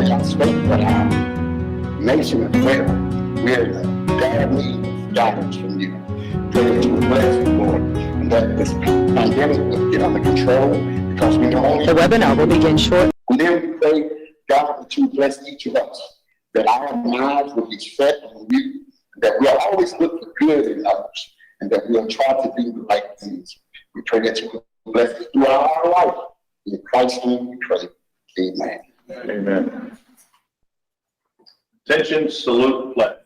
church, I state that our nation is well. We're in a dire need of guidance from you. Pray that you will bless the Lord and that this pandemic will get under control, because we know only The webinar will begin shortly. And then we pray, God, that you bless each of us, that our minds will be set on you, that we'll always look for good in others, and that we'll try to do the right things. We pray that you will bless us throughout our life. In Christ's name we pray. Amen. Amen. Attention, salute, pledge.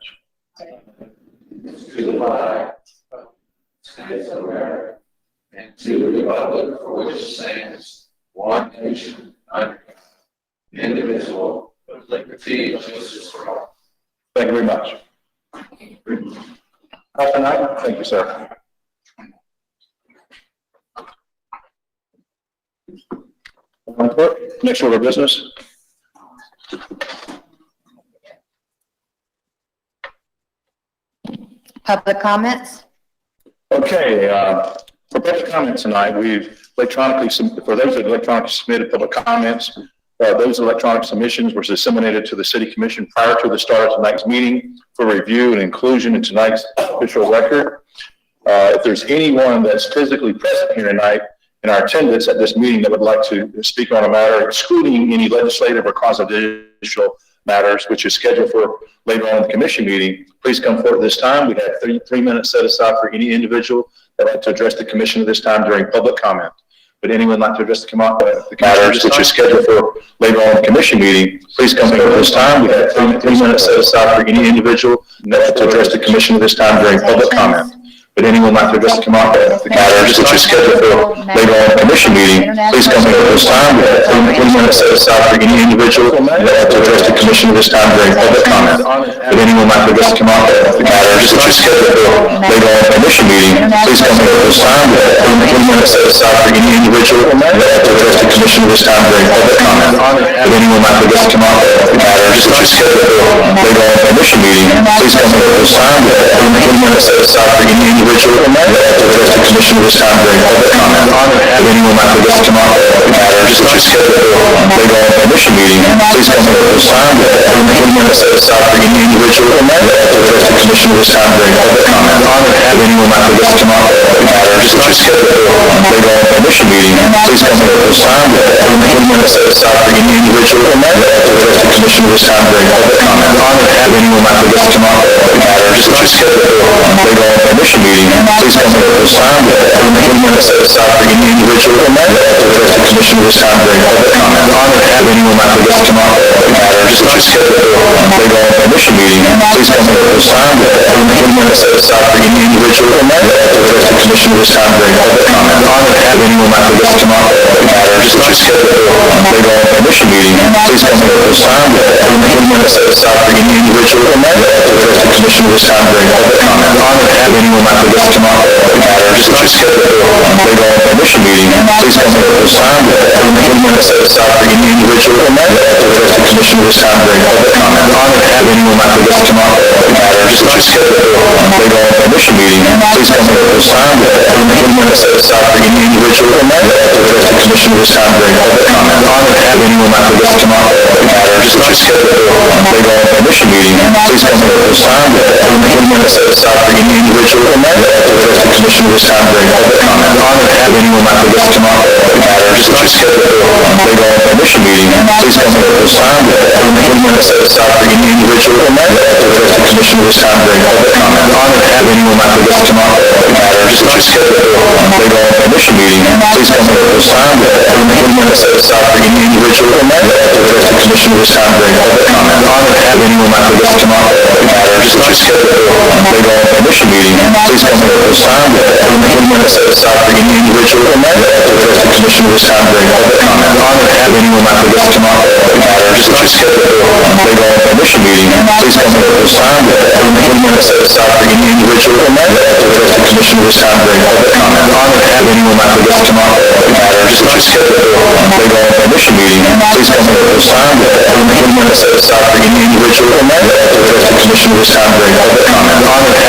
To the flag of the States of America and to the republic for which it stands, one nation, under God, indivisible, with liberty and justice for all. Thank you very much. Pastor Knight, thank you, sir. Next order of business. Public comments? Okay, for public comment tonight, we've electronically, for those that electronically submitted public comments, those electronic submissions were disseminated to the City Commission prior to the start of tonight's meeting for review and inclusion in tonight's official record. If there's anyone that's physically present here tonight in our attendance at this meeting that would like to speak on a matter excluding any legislative or constitutional matters, which is scheduled for later on in the commission meeting, please come forward this time. We have 3 minutes set aside for any individual that would like to address the commission at this time during public comment. Would anyone like to address the matters which is scheduled for later on in the commission meeting? Please come forward this time. We have 3 minutes set aside for any individual that would like to address the commission at this time during public comment. Would anyone like to address the matters which is scheduled for later on in the commission meeting? Please come forward this time. We have 3 minutes set aside for any individual that would like to address the commission at this time during public comment. Would anyone like to address the matters which is scheduled for later on in the commission meeting? Please come forward this time. We have 3 minutes set aside for any individual that would like to address the commission at this time during public comment. Would anyone like to address the matters which is scheduled for later on in the commission meeting? Please come forward this time. We have 3 minutes set aside for any individual that would like to address the commission at this time during public comment. Would anyone like to address the matters which is scheduled for later on in the commission meeting? Please come forward this time. We have 3 minutes set aside for any individual that would like to address the commission at this time during public comment. Would anyone like to address the matters which is scheduled for later on in the commission meeting? Please come forward this time. We have 3 minutes set aside for any individual that would like to address the commission at this time during public comment. Would anyone like to address the matters which is scheduled for later on in the commission meeting? Please come forward this time. We have 3 minutes set aside for any individual that would like to address the commission at this time during public comment. Would anyone like to address the matters which is scheduled for later on in the commission meeting? Please come forward this time. We have 3 minutes set aside for any individual that would like to address the commission at this time during public comment. Would anyone like to address the matters which is scheduled for later on in the commission meeting? Please come forward this time. We have 3 minutes set aside for any individual that would like to address the commission at this time during public comment. Would anyone like to address the matters which is scheduled for later on in the commission meeting? Please come forward this time. We have 3 minutes set aside for any individual that would like to address the commission at this time during public comment. Would anyone like to address the matters which is scheduled for later on in the commission meeting? Please come forward this time. We have 3 minutes set aside for any individual that would like to address the commission at this time during public comment. Would anyone like to address the matters which is scheduled for later on in the commission meeting? Please come forward this time. We have 3 minutes set aside for any individual that would like to address the commission at this time during public comment. Would anyone like to address the matters which is scheduled for later on in the commission meeting? Please come forward this time. We have 3 minutes set aside for any individual that would like to address the commission at this time during public comment. Would anyone like to address the matters which is scheduled for later on in the commission meeting? Please come forward this time. We have 3 minutes set aside for any individual that would like to address the commission at this time during public comment. Would anyone like to address the matters which is scheduled for later on in the commission meeting? Please come forward this time. We have 3 minutes set aside for any individual that would like to address the commission at this time during public comment. Would anyone like to address the matters which is scheduled for later on in the commission meeting? Please come forward this time. We have 3 minutes set aside for any individual that would like to address the commission at this time during public comment. Would anyone like to address the matters which is scheduled for later on in the commission meeting? Please come forward this time. We have 3 minutes set aside for any individual that would like to address the commission at this time during public comment.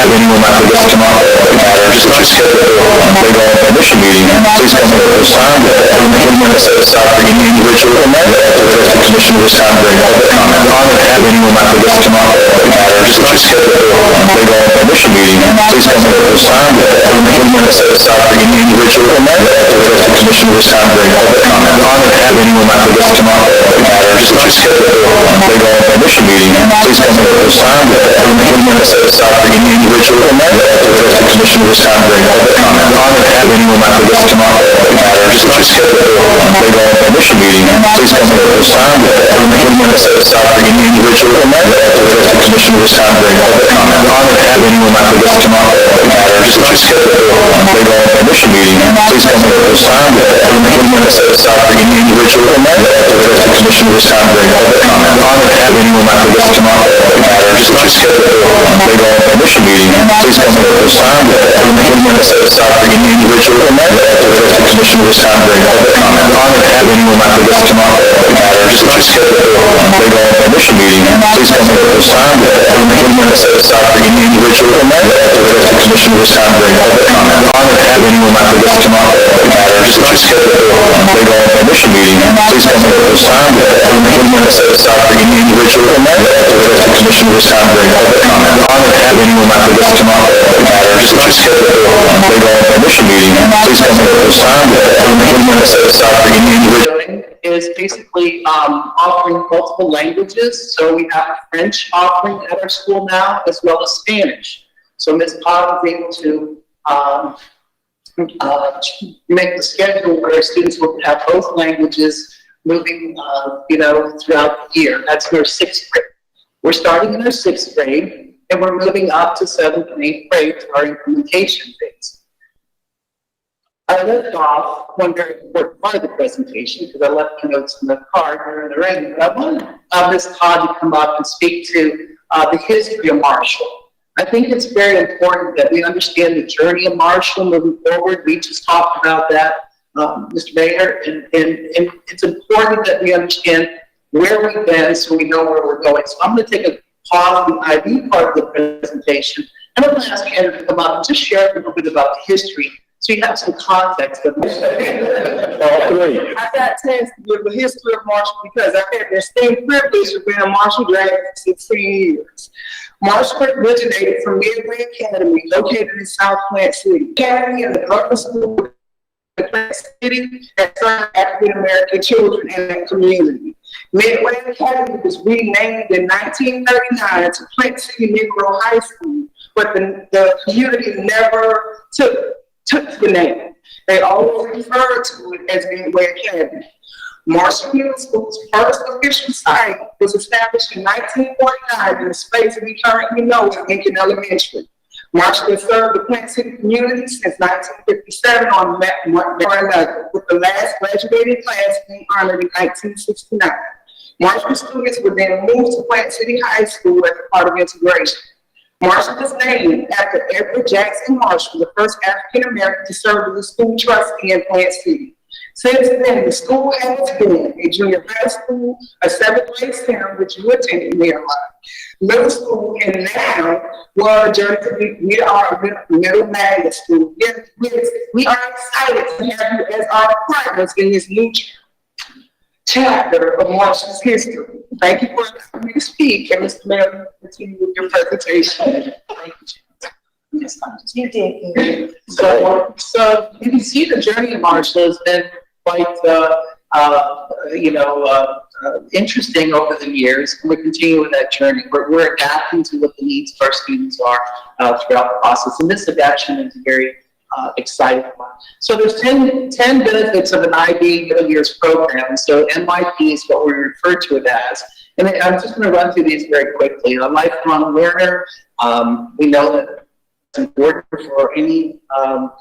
Would anyone like to address the matters which is scheduled for later on in the commission meeting? Please come forward this time. We have 3 minutes set aside for any individual or member to address the commission at this time during public comment. If anyone might wish to come up with matters which are scheduled for a regular commission meeting, please come up at this time. 20 minutes set aside for any individual or member to address the commission at this time during public comment. If anyone might wish to come up with matters which are scheduled for a regular commission meeting, please come up at this time. 20 minutes set aside for any individual or member to address the commission at this time during public comment. If anyone might wish to come up with matters which are scheduled for a regular commission meeting, please come up at this time. 20 minutes set aside for any individual or member to address the commission at this time during public comment. If anyone might wish to come up with matters which are scheduled for a regular commission meeting, please come up at this time. 20 minutes set aside for any individual or member to address the commission at this time during public comment. If anyone might wish to come up with matters which are scheduled for a regular commission meeting, please come up at this time. 20 minutes set aside for any individual or member to address the commission at this time during public comment. If anyone might wish to come up with matters which are scheduled for a regular commission meeting, please come up at this time. 20 minutes set aside for any individual or member to address the commission at this time during public comment. If anyone might wish to come up with matters which are scheduled for a regular commission meeting, please come up at this time. 20 minutes set aside for any individual or member to address the commission at this time during public comment. If anyone might wish to come up with matters which are scheduled for a regular commission meeting, please come up at this time. 20 minutes set aside for any individual. Is basically offering multiple languages. So we have a French offering at our school now, as well as Spanish. So Ms. Pod was able to make the schedule where our students will have both languages moving, throughout the year. That's their 6th grade. We're starting in our 6th grade, and we're moving up to 7th and 8th grade to our implementation phase. I left off one very important part of the presentation because I left the notes in the car during the rain. But I wanted Ms. Todd to come up and speak to the history of Marshall. I think it's very important that we understand the journey of Marshall moving forward. We just talked about that, Mr. Mayor, and it's important that we understand where we've been so we know where we're going. So I'm going to take a pause in the IB part of the presentation, and I'm going to ask Andrew to come up and just share a little bit about the history so you have some context. All three. I got a chance to give the history of Marshall because I had the same privilege of being a Marshall graduate for 16 years. Marshall originated from Midway Academy, located in South Plant City. Academy is an upper school in Plant City that serves African American children in that community. Midway Academy was renamed in 1939 to Plant City Negro High School, but the community never took the name. They always referred to it as Midway Academy. Marshall Middle School's first official site was established in 1949 in the space we currently know as Lincoln Elementary. Marshall has served the Plant City community since 1957 on map 11, with the last graduating class being honored in 1969. Marshall students would then move to Plant City High School as a part of integration. Marshall was named after Edward Jackson Marshall, the first African American to serve as a school trustee in Plant City. Since then, the school has been a junior high school, a 7th grade center, which you attended nearby, middle school, and now we're on a journey to be, we are a middle magnet school. We are excited to have you as our partners in this new chapter of Marshall's history. Thank you for allowing me to speak, and Mr. Mayor, continue with your presentation. Thank you. You did. So you can see the journey of Marshall has been quite, interesting over the years. We're continuing with that journey. We're adapting to what the needs of our students are throughout the process, and this adaptation is very exciting one. So there's 10 benefits of an IB middle years program. So MYP is what we refer to it as. And I'm just going to run through these very quickly. A lifelong learner, we know that it's important for any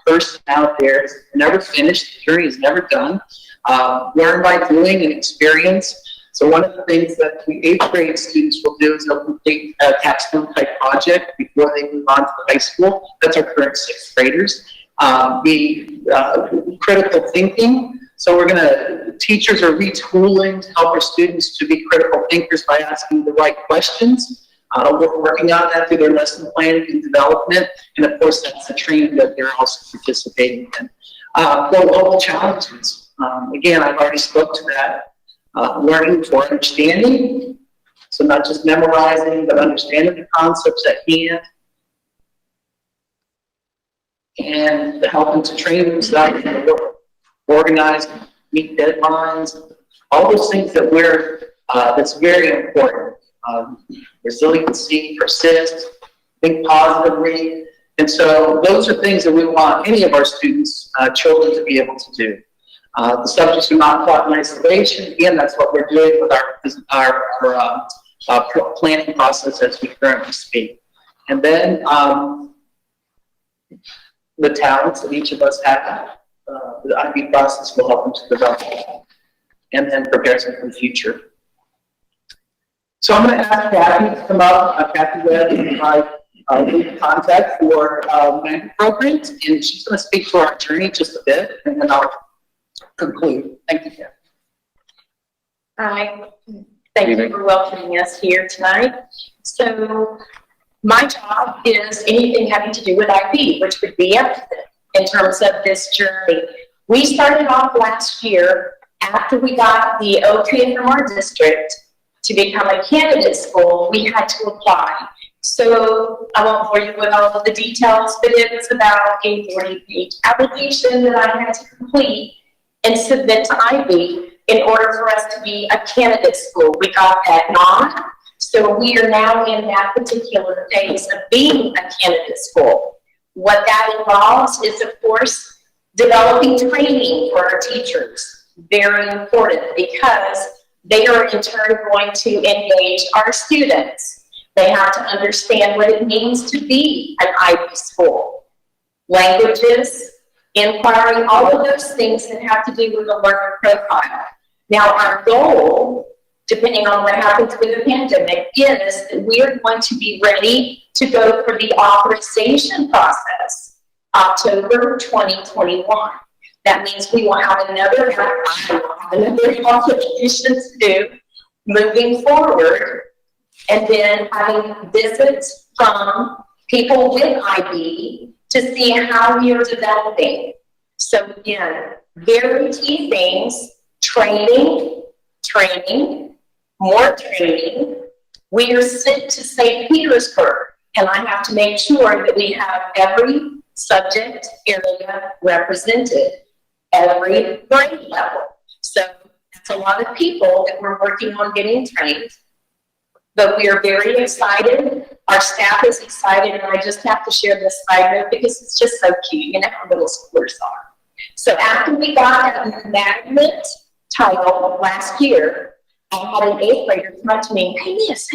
person out there who's never finished, the journey is never done. Learn by doing and experience. So one of the things that the 8th grade students will do is they'll complete a capstone type project before they move on to high school. That's our current 6th graders. Critical thinking. So teachers are retooling to help our students to be critical thinkers by asking the right questions. We're working on that through their lesson planning and development. And of course, that's the training that they're also participating in. Global challenges. Again, I've already spoke to that. Learning for understanding, so not just memorizing, but understanding the concepts at hand. And helping to train themselves, organize, meet deadlines, all those things that that's very important. Resiliency, persist, think positively. And so those are things that we want any of our students, children, to be able to do. The subjects are not taught in isolation. Again, that's what we're doing with our planning process as we currently speak. And then the talents that each of us have, the IB process will help them to develop and then prepare them for the future. So I'm going to ask Kathy to come up. Kathy Webb is my lead contact for management programs, and she's going to speak to our journey just a bit, and then I'll conclude. Thank you, Kathy. Hi, thank you for welcoming us here tonight. So my job is anything having to do with IB, which would be everything in terms of this journey. We started off last year after we got the okay from our district to become a candidate school. We had to apply. So I won't bore you with all of the details, but it was about a 40-page application that I had to complete and submit to IB in order for us to be a candidate school. We got that nod, so we are now in that particular phase of being a candidate school. What that involves is, of course, developing training for our teachers. Very important, because they are in turn going to engage our students. They have to understand what it means to be an IB school. Languages, inquiry, all of those things that have to do with the learner profile. Now, our goal, depending on what happens with the pandemic, is that we are going to be ready to go for the authorization process, October 2021. That means we will have another application to do moving forward, and then having visits from people with IB to see how we are developing. So again, very key things: training, more training. We are sent to St. Petersburg, and I have to make sure that we have every subject area represented, every grade level. So that's a lot of people that we're working on getting trained. But we are very excited. Our staff is excited, and I just have to share this side note because it's just so cute. You know how middle schoolers are. So after we got a magnet title last year, I had an 8th grader come up to me, hey miss,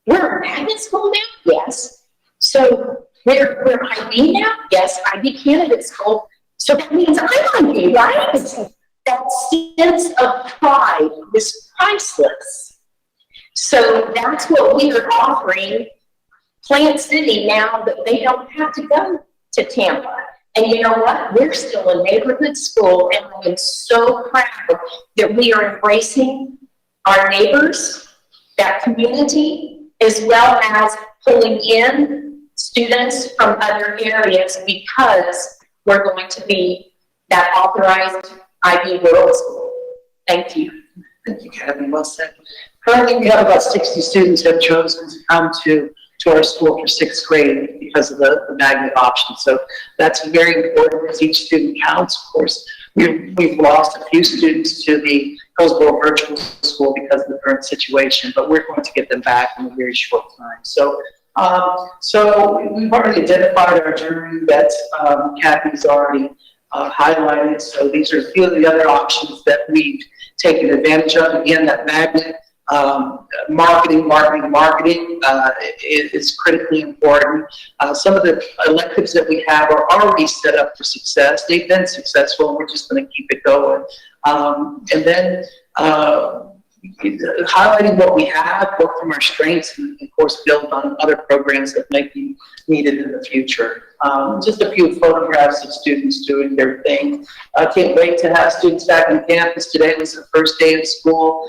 we're a magnet school now? Yes. So we're IB now? Yes, IB candidate school. So that means I'm IB, right? That sense of pride was priceless. So that's what we are offering Plant City now, that they don't have to go to Tampa. And you know what? We're still a neighborhood school, and I am so proud that we are embracing our neighbors, that community, as well as pulling in students from other areas, because we're going to be that authorized IB World School. Thank you. Thank you, Kathy. Well said. Currently, we have about 60 students who have chosen to come to our school for 6th grade because of the magnet option. So that's very important, because each student counts. Of course, we've lost a few students to the Hillsborough Virtual School because of the current situation, but we're going to get them back in a very short time. So we've already identified our journey that Kathy's already highlighted. So these are a few of the other options that we've taken advantage of. Again, that magnet. Marketing is critically important. Some of the electives that we have are already set up for success. They've been successful, and we're just going to keep it going. And then highlighting what we have, work from our strengths, and of course build on other programs that might be needed in the future. Just a few photographs of students doing their thing. I can't wait to have students back on campus. Today was the first day of school.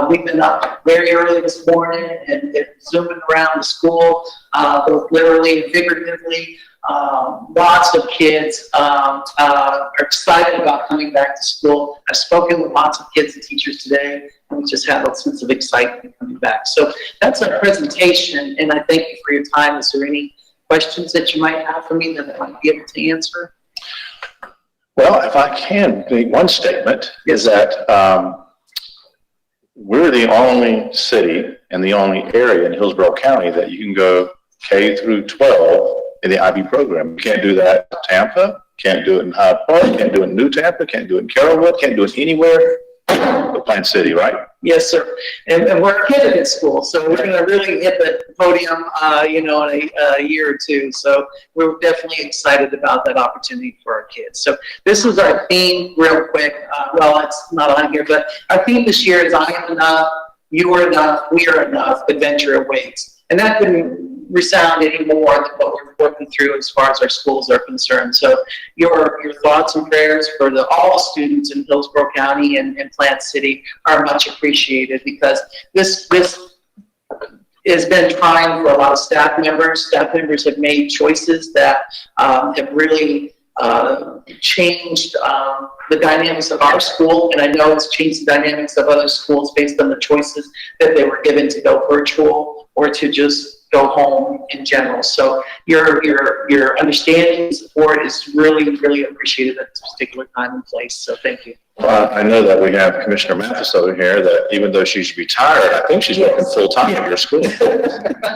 We've been up very early this morning and zooming around the school, both literally and figuratively. Lots of kids are excited about coming back to school. I've spoken with lots of kids and teachers today, and we just have a sense of excitement coming back. So that's our presentation, and I thank you for your time. Is there any questions that you might have for me that I might be able to answer? Well, if I can make one statement, is that we're the only city and the only area in Hillsborough County that you can go K through 12 in the IB program. You can't do that in Tampa, can't do it in Hyde Park, can't do it in New Tampa, can't do it in Carrollwood, can't do it anywhere but Plant City, right? Yes, sir. And we're a candidate school, so we're going to really hit the podium, in a year or two. So we're definitely excited about that opportunity for our kids. So this is our theme, real quick. Well, it's not on here, but our theme this year is I am enough, you are enough, we are enough, adventure awaits. And that couldn't resound any more than what we're working through as far as our schools are concerned. So your thoughts and prayers for all the students in Hillsborough County and Plant City are much appreciated, because this has been trying for a lot of staff members. Staff members have made choices that have really changed the dynamics of our school, and I know it's changed the dynamics of other schools based on the choices that they were given to go virtual or to just go home in general. So your understanding and support is really, really appreciated at this particular time and place. So thank you. Well, I know that we have Commissioner Mathis over here, that even though she's retired, I think she's working full time at your school. Well,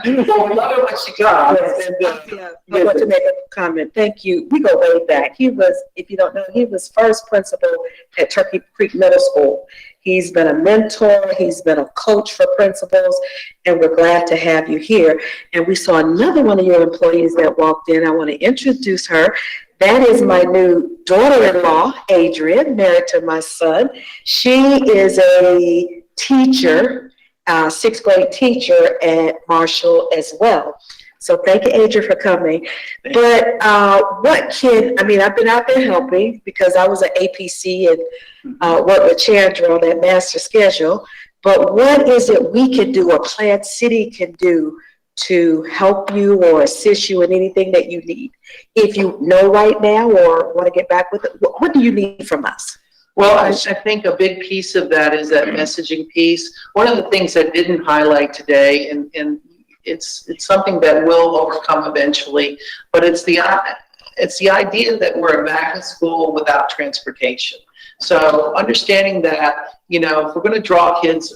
we love it when she comes. I want to make a comment. Thank you. We go way back. He was, if you don't know, he was first principal at Turkey Creek Middle School. He's been a mentor, he's been a coach for principals, and we're glad to have you here. And we saw another one of your employees that walked in. I want to introduce her. That is my new daughter-in-law, Adrian, married to my son. She is a teacher, sixth grade teacher at Marshall as well. So thank you, Adrian, for coming. But I've been out there helping because I was an APC and worked with Chandra on that master schedule. But what is it we can do, or Plant City can do, to help you or assist you in anything that you need? If you know right now or want to get back with it, what do you need from us? Well, I think a big piece of that is that messaging piece. One of the things I didn't highlight today, and it's something that we'll overcome eventually, but it's the idea that we're back in school without transportation. So understanding that, if we're going to draw kids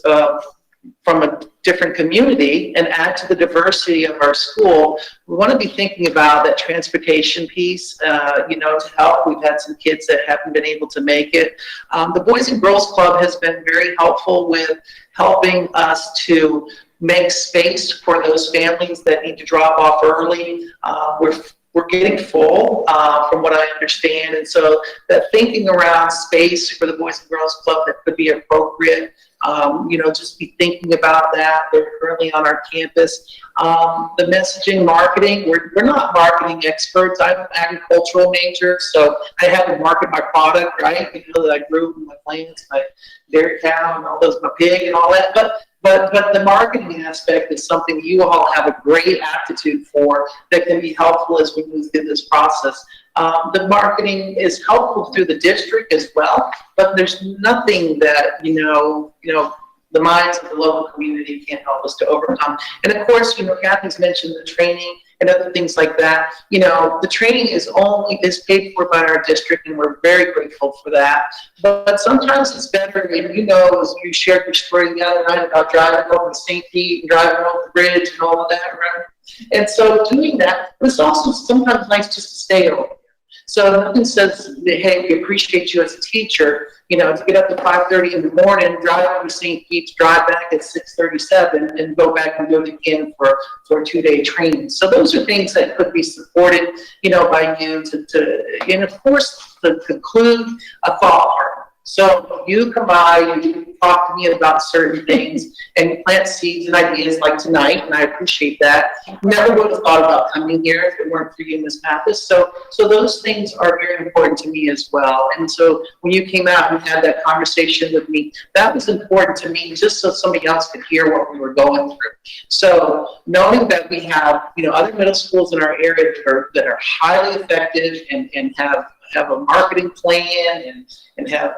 from a different community and add to the diversity of our school, we want to be thinking about that transportation piece, to help. We've had some kids that haven't been able to make it. The Boys and Girls Club has been very helpful with helping us to make space for those families that need to drop off early. We're getting full, from what I understand, and so that thinking around space for the Boys and Girls Club that could be appropriate, just be thinking about that. They're currently on our campus. The messaging, marketing, we're not marketing experts. I'm an agricultural major, so I have to market my product, right? That I grew my plants, my dairy cow, and all those, my pig, and all that. But the marketing aspect is something you all have a great aptitude for that can be helpful as we move through this process. The marketing is helpful through the district as well, but there's nothing that, the minds of the local community can't help us to overcome. And of course, Kathy's mentioned the training and other things like that. The training is paid for by our district, and we're very grateful for that. But sometimes it's better, and as you shared your story the other night about driving over to St. Pete and driving over the bridge and all of that, right? And so doing that, but it's also sometimes nice just to stay over. So nothing says, hey, we appreciate you as a teacher, to get up at 5:30 in the morning, drive over to St. Pete's, drive back at 6:37, and go back and do it again for a 2-day training. So those are things that could be supported, by you and of course, to conclude, a thought partner. So you come by, you talk to me about certain things, and you plant seeds and ideas like tonight, and I appreciate that. Never would have thought about coming here if it weren't for you, Ms. Mathis. So those things are very important to me as well. And so when you came out and had that conversation with me, that was important to me, just so somebody else could hear what we were going through. So knowing that we have, other middle schools in our area that are highly effective and have a marketing plan and have,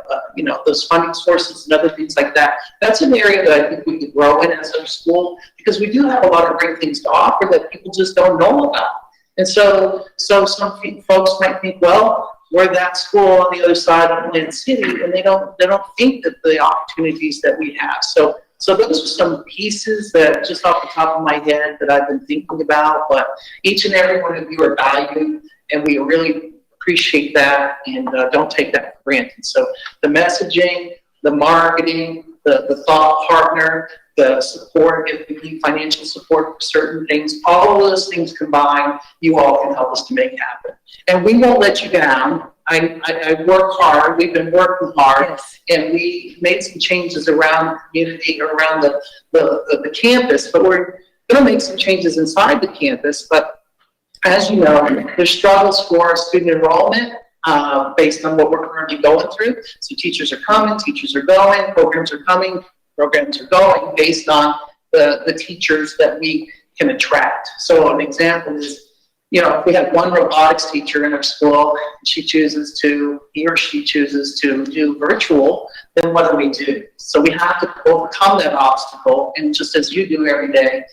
those funding sources and other things like that. That's an area that I think we could grow in as a school, because we do have a lot of great things to offer that people just don't know about. And so some folks might think, well, we're that school on the other side of Atlantic City, and they don't think that the opportunities that we have. So those are some pieces that just off the top of my head that I've been thinking about, but each and every one of you are valued, and we really appreciate that, and don't take that for granted. So the messaging, the marketing, the thought partner, the support, if we need financial support for certain things, all of those things combined, you all can help us to make happen. And we won't let you down. I work hard. We've been working hard, Yes. and we made some changes around the community, around the campus, but we're going to make some changes inside the campus. But as you know, there's struggles for student enrollment based on what we're currently going through. So teachers are coming, teachers are going, programs are coming, programs are going based on the teachers that we can attract. So an example is, if we have one robotics teacher in our school, he or she chooses to do virtual, then what do? So we have to overcome that obstacle, and just as you do every day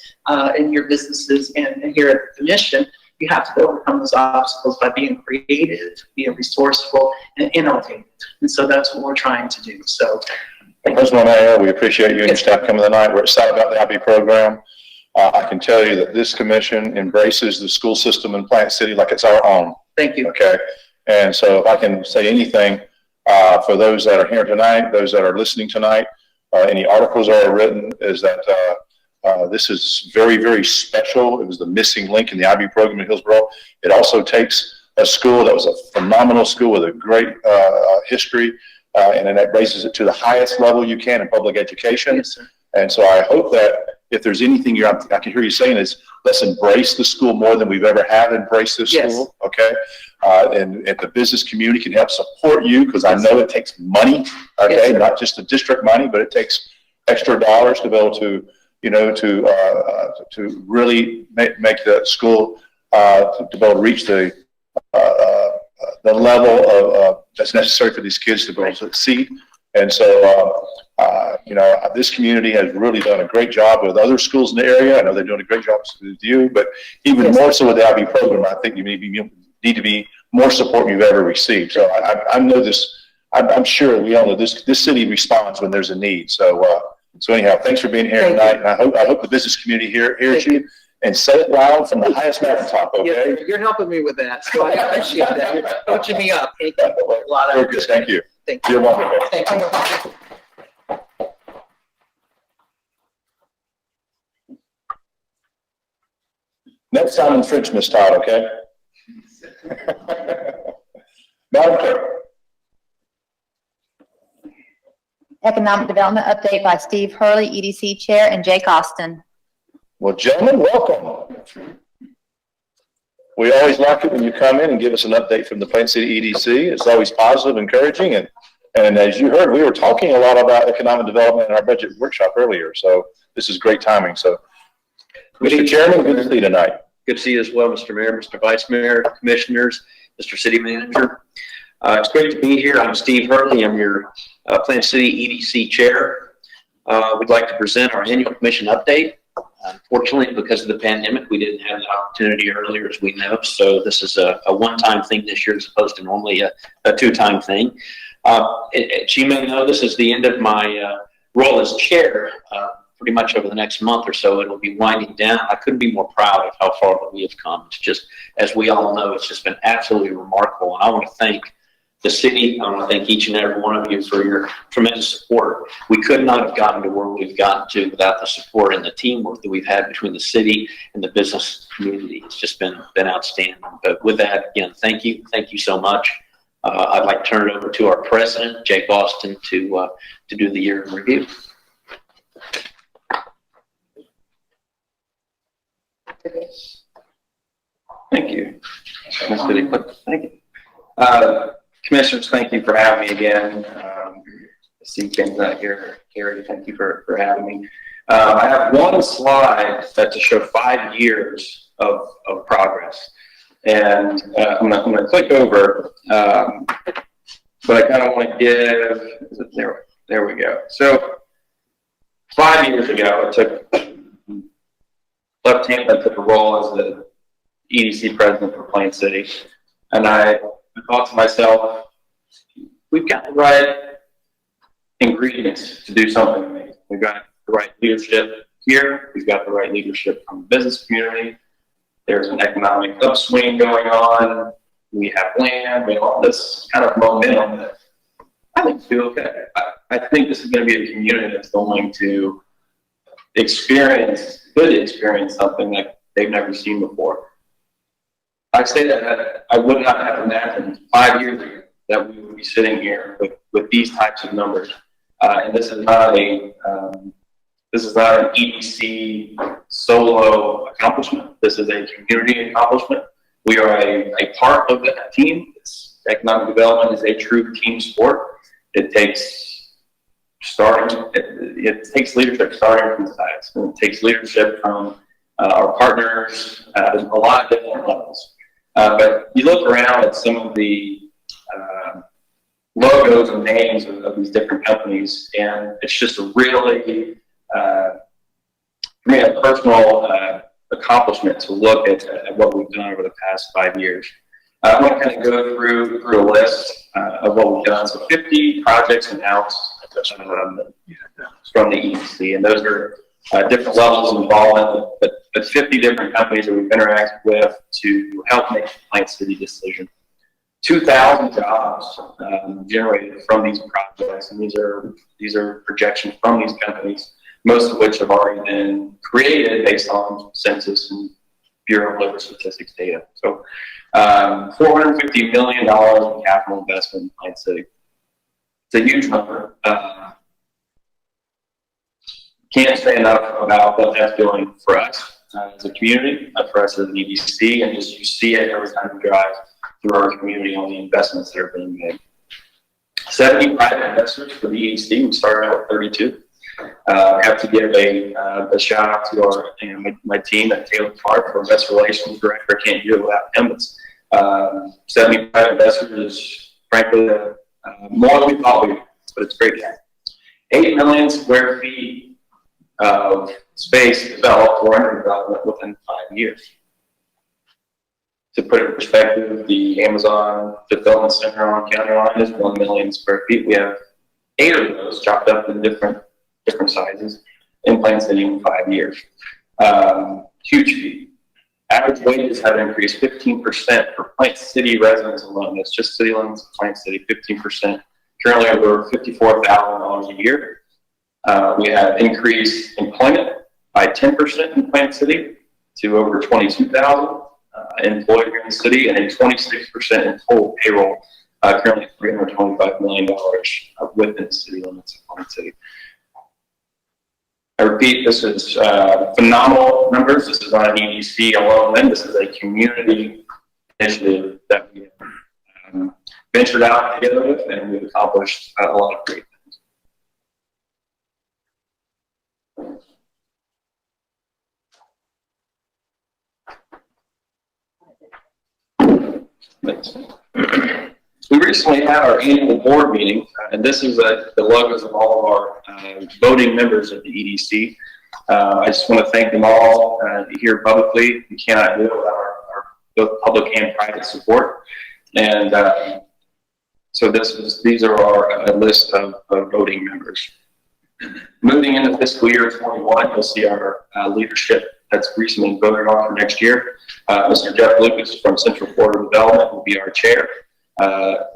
in your businesses and here at the commission, you have to overcome those obstacles by being creative, being resourceful, and innovative. And so that's what we're trying to do. So, President Mayor, we appreciate you and your staff coming tonight. We're excited about the IB program. I can tell you that this commission embraces the school system in Plant City like it's our own. thank you. Okay. And so if I can say anything for those that are here tonight, those that are listening tonight, any articles that are written, is that this is very, very special. It was the missing link in the IB program in Hillsborough. It also takes a school that was a phenomenal school with a great history, and then that raises it to the highest level you can in public education. Yes, sir. And so I hope that if there's anything I can hear you saying is, let's embrace the school more than we've ever had embraced this Yes. school, okay? And the business community can help support you, because I know it takes money, okay? Yes, sir. Not just the district money, but it takes extra dollars to be able to, to really make the school, to be able to reach the level of that's necessary for these kids to be able to succeed. And so, this community has really done a great job with other schools in the area. I know they're doing a great job with you, but even more so with the IB program, I think you need to be more support you've ever received. So I know this. I'm sure we all know this city responds when there's a need. So anyhow, thanks for being here tonight. And I hope the business community hears you, and say it loud from the highest mountaintop. Okay. You're helping me with that, so I appreciate that. You're coaching me up. Thank you. A lot of Very good. Thank you. Thank you. You're welcome. Thank you. Next time in French, Miss Todd, okay? Madam Clerk. Economic Development Update by Steve Hurley, EDC Chair, and Jake Austin. Well, gentlemen, welcome. We always like it when you come in and give us an update from the Plant City EDC. It's always positive, encouraging, and as you heard, we were talking a lot about economic development in our budget workshop earlier, so this is great timing. So, Mr. Chairman, good to see you tonight. Good to see you as well, Mr. Mayor, Mr. Vice Mayor, Commissioners, Mr. City Manager. It's great to be here. I'm Steve Hurley. I'm your Plant City EDC Chair. We'd like to present our annual commission update. Unfortunately, because of the pandemic, we didn't have the opportunity earlier, as we know. So this is a one-time thing this year as opposed to normally a two-time thing. As you may know, this is the end of my role as chair. Pretty much over the next month or so, it'll be winding down. I couldn't be more proud of how far that we have come. It's just, as we all know, it's just been absolutely remarkable. And I want to thank the city. I want to thank each and every one of you for your tremendous support. We could not have gotten to where we've gotten to without the support and the teamwork that we've had between the city and the business community. It's just been outstanding. But with that, again, thank you. Thank you so much. I'd like to turn it over to our president, Jake Austin, to do the year in review. Thank you. Thank you. Commissioners, thank you for having me again. I see Ken's out here. Gary, thank you for having me. I have one slide that to show 5 years of progress. And I'm gonna click over, but I kind of want to give, there we go. So 5 years ago, left hand, I took a role as the EDC president for Plain City. And I thought to myself, we've got the right ingredients to do something amazing. We've got the right leadership here. We've got the right leadership from the business community. There's an economic upswing going on. We have land. We have all this kind of momentum that I think feel okay. I think this is going to be a community that's going to experience something that they've never seen before. I say that I would not have imagined 5 years ago that we would be sitting here with these types of numbers. And this is not an EDC solo accomplishment. This is a community accomplishment. We are a part of that team. Economic development is a true team sport. It takes leadership starting from the sides. And it takes leadership from our partners at a lot of different levels. But you look around at some of the logos and names of these different companies, and it's just a really, for me, a personal accomplishment to look at what we've done over the past 5 years. I want to kind of go through a list of what we've done. So 50 projects announced from the EDC, and those are different levels of involvement, but 50 different companies that we've interacted with to help make the Plain City decision. 2,000 jobs generated from these projects, and these are projections from these companies, most of which have already been created based on census and Bureau of Labor Statistics data. So $450 million in capital investment in Plain City. It's a huge number. Can't say enough about what that's doing for us as a community, for us as an EDC, and just you see it every time you drive through our community on the investments that are being made. 70 private investors for the EDC. We started out with 32. I have to give a shout out to my team at Taylor Clark, our investor relations director. I can't do it without him. But 70 private investors is frankly more than we thought we would, but it's great. 8 million square feet of space developed or under development within 5 years. To put it in perspective, the Amazon fulfillment center on County Line is 1 million square feet. We have 8 of those chopped up in different sizes in Plain City in 5 years. Huge feat. Average wages have increased 15% for Plain City residents alone. It's just city limits of Plain City, 15%. Currently over $54,000 a year. We have increased employment by 10% in Plain City to over 22,000 employed here in the city, and a 26% in total payroll, currently $325 million within the city limits of Plain City. I repeat, this is phenomenal numbers. This is not an EDC alone, and this is a community initiative that we have ventured out together with, and we've accomplished a lot of great things. We recently had our annual board meeting, and this is the logos of all of our voting members of the EDC. I just want to thank them all here publicly. We cannot do it without our both public and private support. And so these are our list of voting members. Moving into fiscal year 21, you'll see our leadership that's recently voted on for next year. Mr. Jeff Lucas from Central Florida Development will be our chair.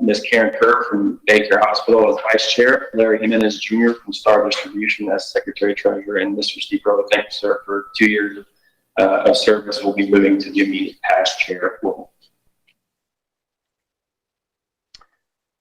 Ms. Karen Kerr from Daycare Hospital as vice chair. Larry Jimenez Jr. from Star Distribution as secretary treasurer. And Mr. Steve Rowe, thank you, sir, for 2 years of service. Will be moving to the immediate past chair role.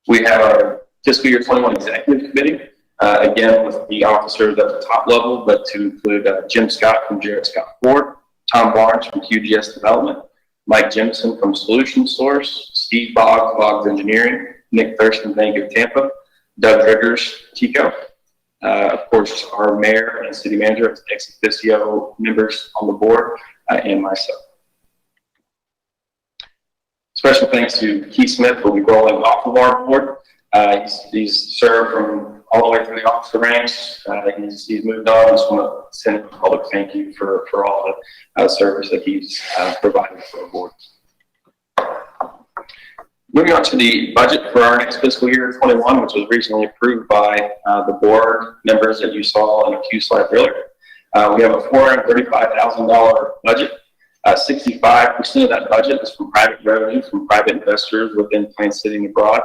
We have our fiscal year 21 executive committee, again with the officers at the top level, but to include Jim Scott from Jared Scott Ford, Tom Barnes from QGS Development, Mike Jimson from Solution Source, Steve Boggs, Boggs Engineering, Nick Thurston, Bank of Tampa, Doug Riggers, TICO, of course, our mayor and city manager, ex officio members on the board, and myself. Special thanks to Keith Smith, who will be rolling off of our board. He's served from all the way through the officer ranks. He's moved on. I just want to send a public thank you for all the service that he's provided for the board. Moving on to the budget for our next fiscal year 21, which was recently approved by the board members that you saw in a few slides earlier. We have a $435,000 budget. 65% of that budget is from private revenue, from private investors within Plain City and abroad.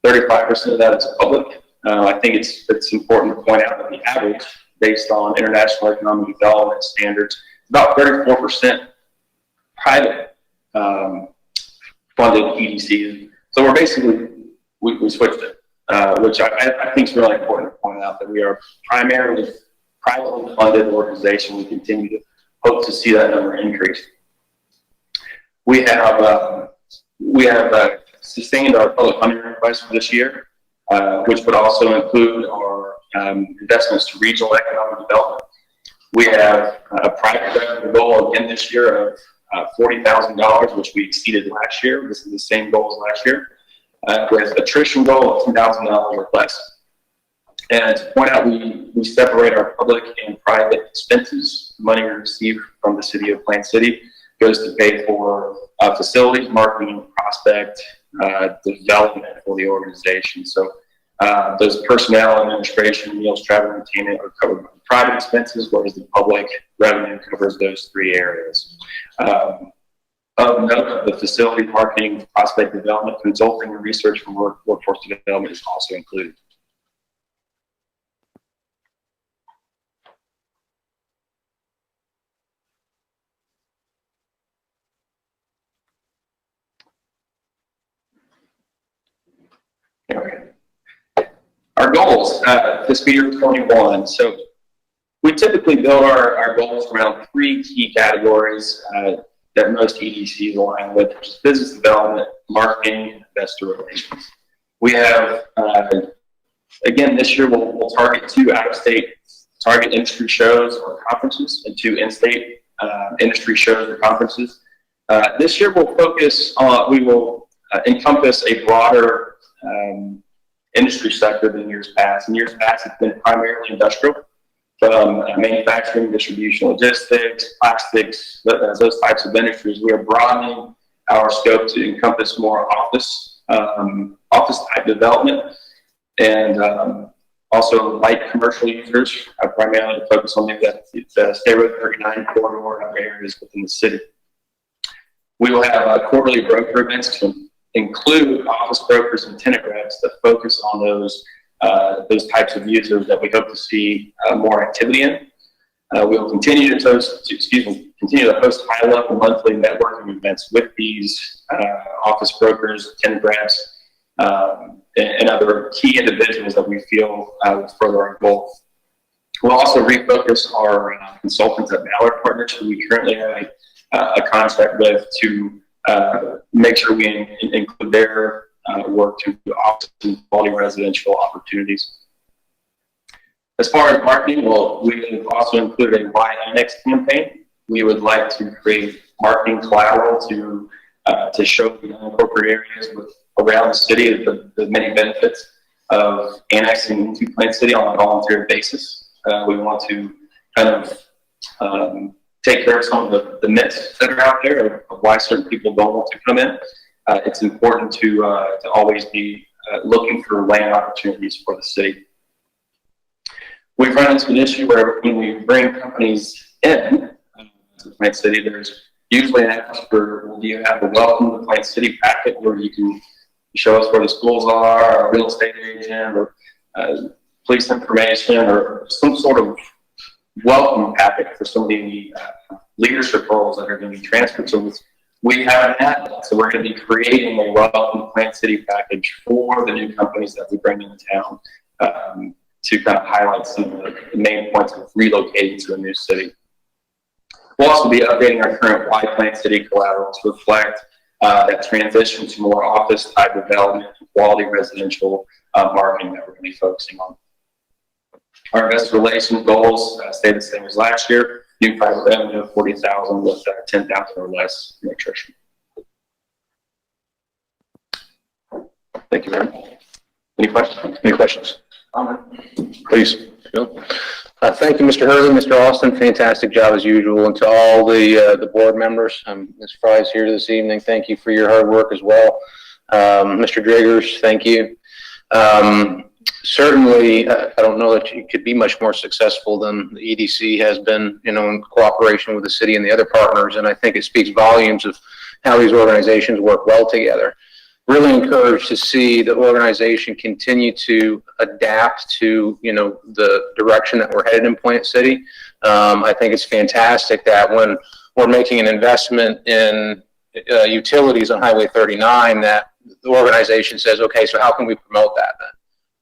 35% of that is public. I think it's important to point out that the average, based on international economic development standards, is about 34% private funded EDCs. So we're basically, we switched it, which I think is really important to point out, that we are primarily privately funded organization. We continue to hope to see that number increase. We have sustained our public funding request for this year, which would also include our investments to regional economic development. We have a private revenue goal again this year of $40,000, which we exceeded last year. This is the same goal as last year, with attrition goal of $2,000 or less. And to point out, we separate our public and private expenses. Money received from the city of Plain City goes to pay for facilities, marketing, prospect, development for the organization. So those personnel, administration, meals, travel, and entertainment are covered by private expenses, whereas the public revenue covers those three areas. Of note, the facility, marketing, prospect development, consulting, and research from workforce development is also included. Okay. Our goals, fiscal year 21. So we typically build our goals around three key categories that most EDCs align with: business development, marketing, investor relations. We have, again, this year we'll target 2 out-of-state target industry shows or conferences and 2 in-state industry shows or conferences. This year we'll focus on, we will encompass a broader industry sector than years past. In years past, it's been primarily industrial, from manufacturing, distribution, logistics, plastics, those types of industries. We are broadening our scope to encompass more office type development, and also light commercial users. I primarily focus on the State Road 39 corridor and other areas within the city. We will have quarterly broker events to include office brokers and tenant reps that focus on those types of users that we hope to see more activity in. We will continue to host high-level monthly networking events with these office brokers, tenant reps, and other key individuals that we feel will further our goal. We'll also refocus our consultants at Ballard Partners, who we currently have a contract with, to make sure we include their work to office and quality residential opportunities. As far as marketing, well, we have also included a Why Annex campaign. We would like to create marketing collateral to show the unincorporated areas around the city the many benefits of annexing into Plain City on a voluntary basis. We want to kind of take care of some of the myths that are out there of why certain people don't want to come in. It's important to always be looking for land opportunities for the city. We've run into an issue where when we bring companies in to Plain City, there's usually an ask for, do you have a welcome to Plain City packet where you can show us where the schools are, or a real estate agent, or police information, or some sort of welcome packet for some of the leadership roles that are going to be transferred. So We haven't had that, so we're going to be creating a welcome Plant City package for the new companies that we bring into town to kind of highlight some of the main points of relocating to a new city. We'll also be updating our current Why Plant City collateral to reflect that transition to more office type development and quality residential marketing that we're going to be focusing on. Our investor relations goals stay the same as last year. New private revenue of 40,000 with 10,000 or less in attrition. Thank you very much. Any questions? Any questions? Please. Thank you, Mr. Hurley, Mr. Austin. Fantastic job as usual. And to all the board members, Ms. Fry's here this evening. Thank you for your hard work as well. Mr. Driggers, thank you. Certainly, I don't know that you could be much more successful than the EDC has been, in cooperation with the city and the other partners. And I think it speaks volumes of how these organizations work well together. Really encouraged to see the organization continue to adapt to, the direction that we're headed in Plant City. I think it's fantastic that when we're making an investment in utilities on Highway 39, that the organization says, okay, so how can we promote that then?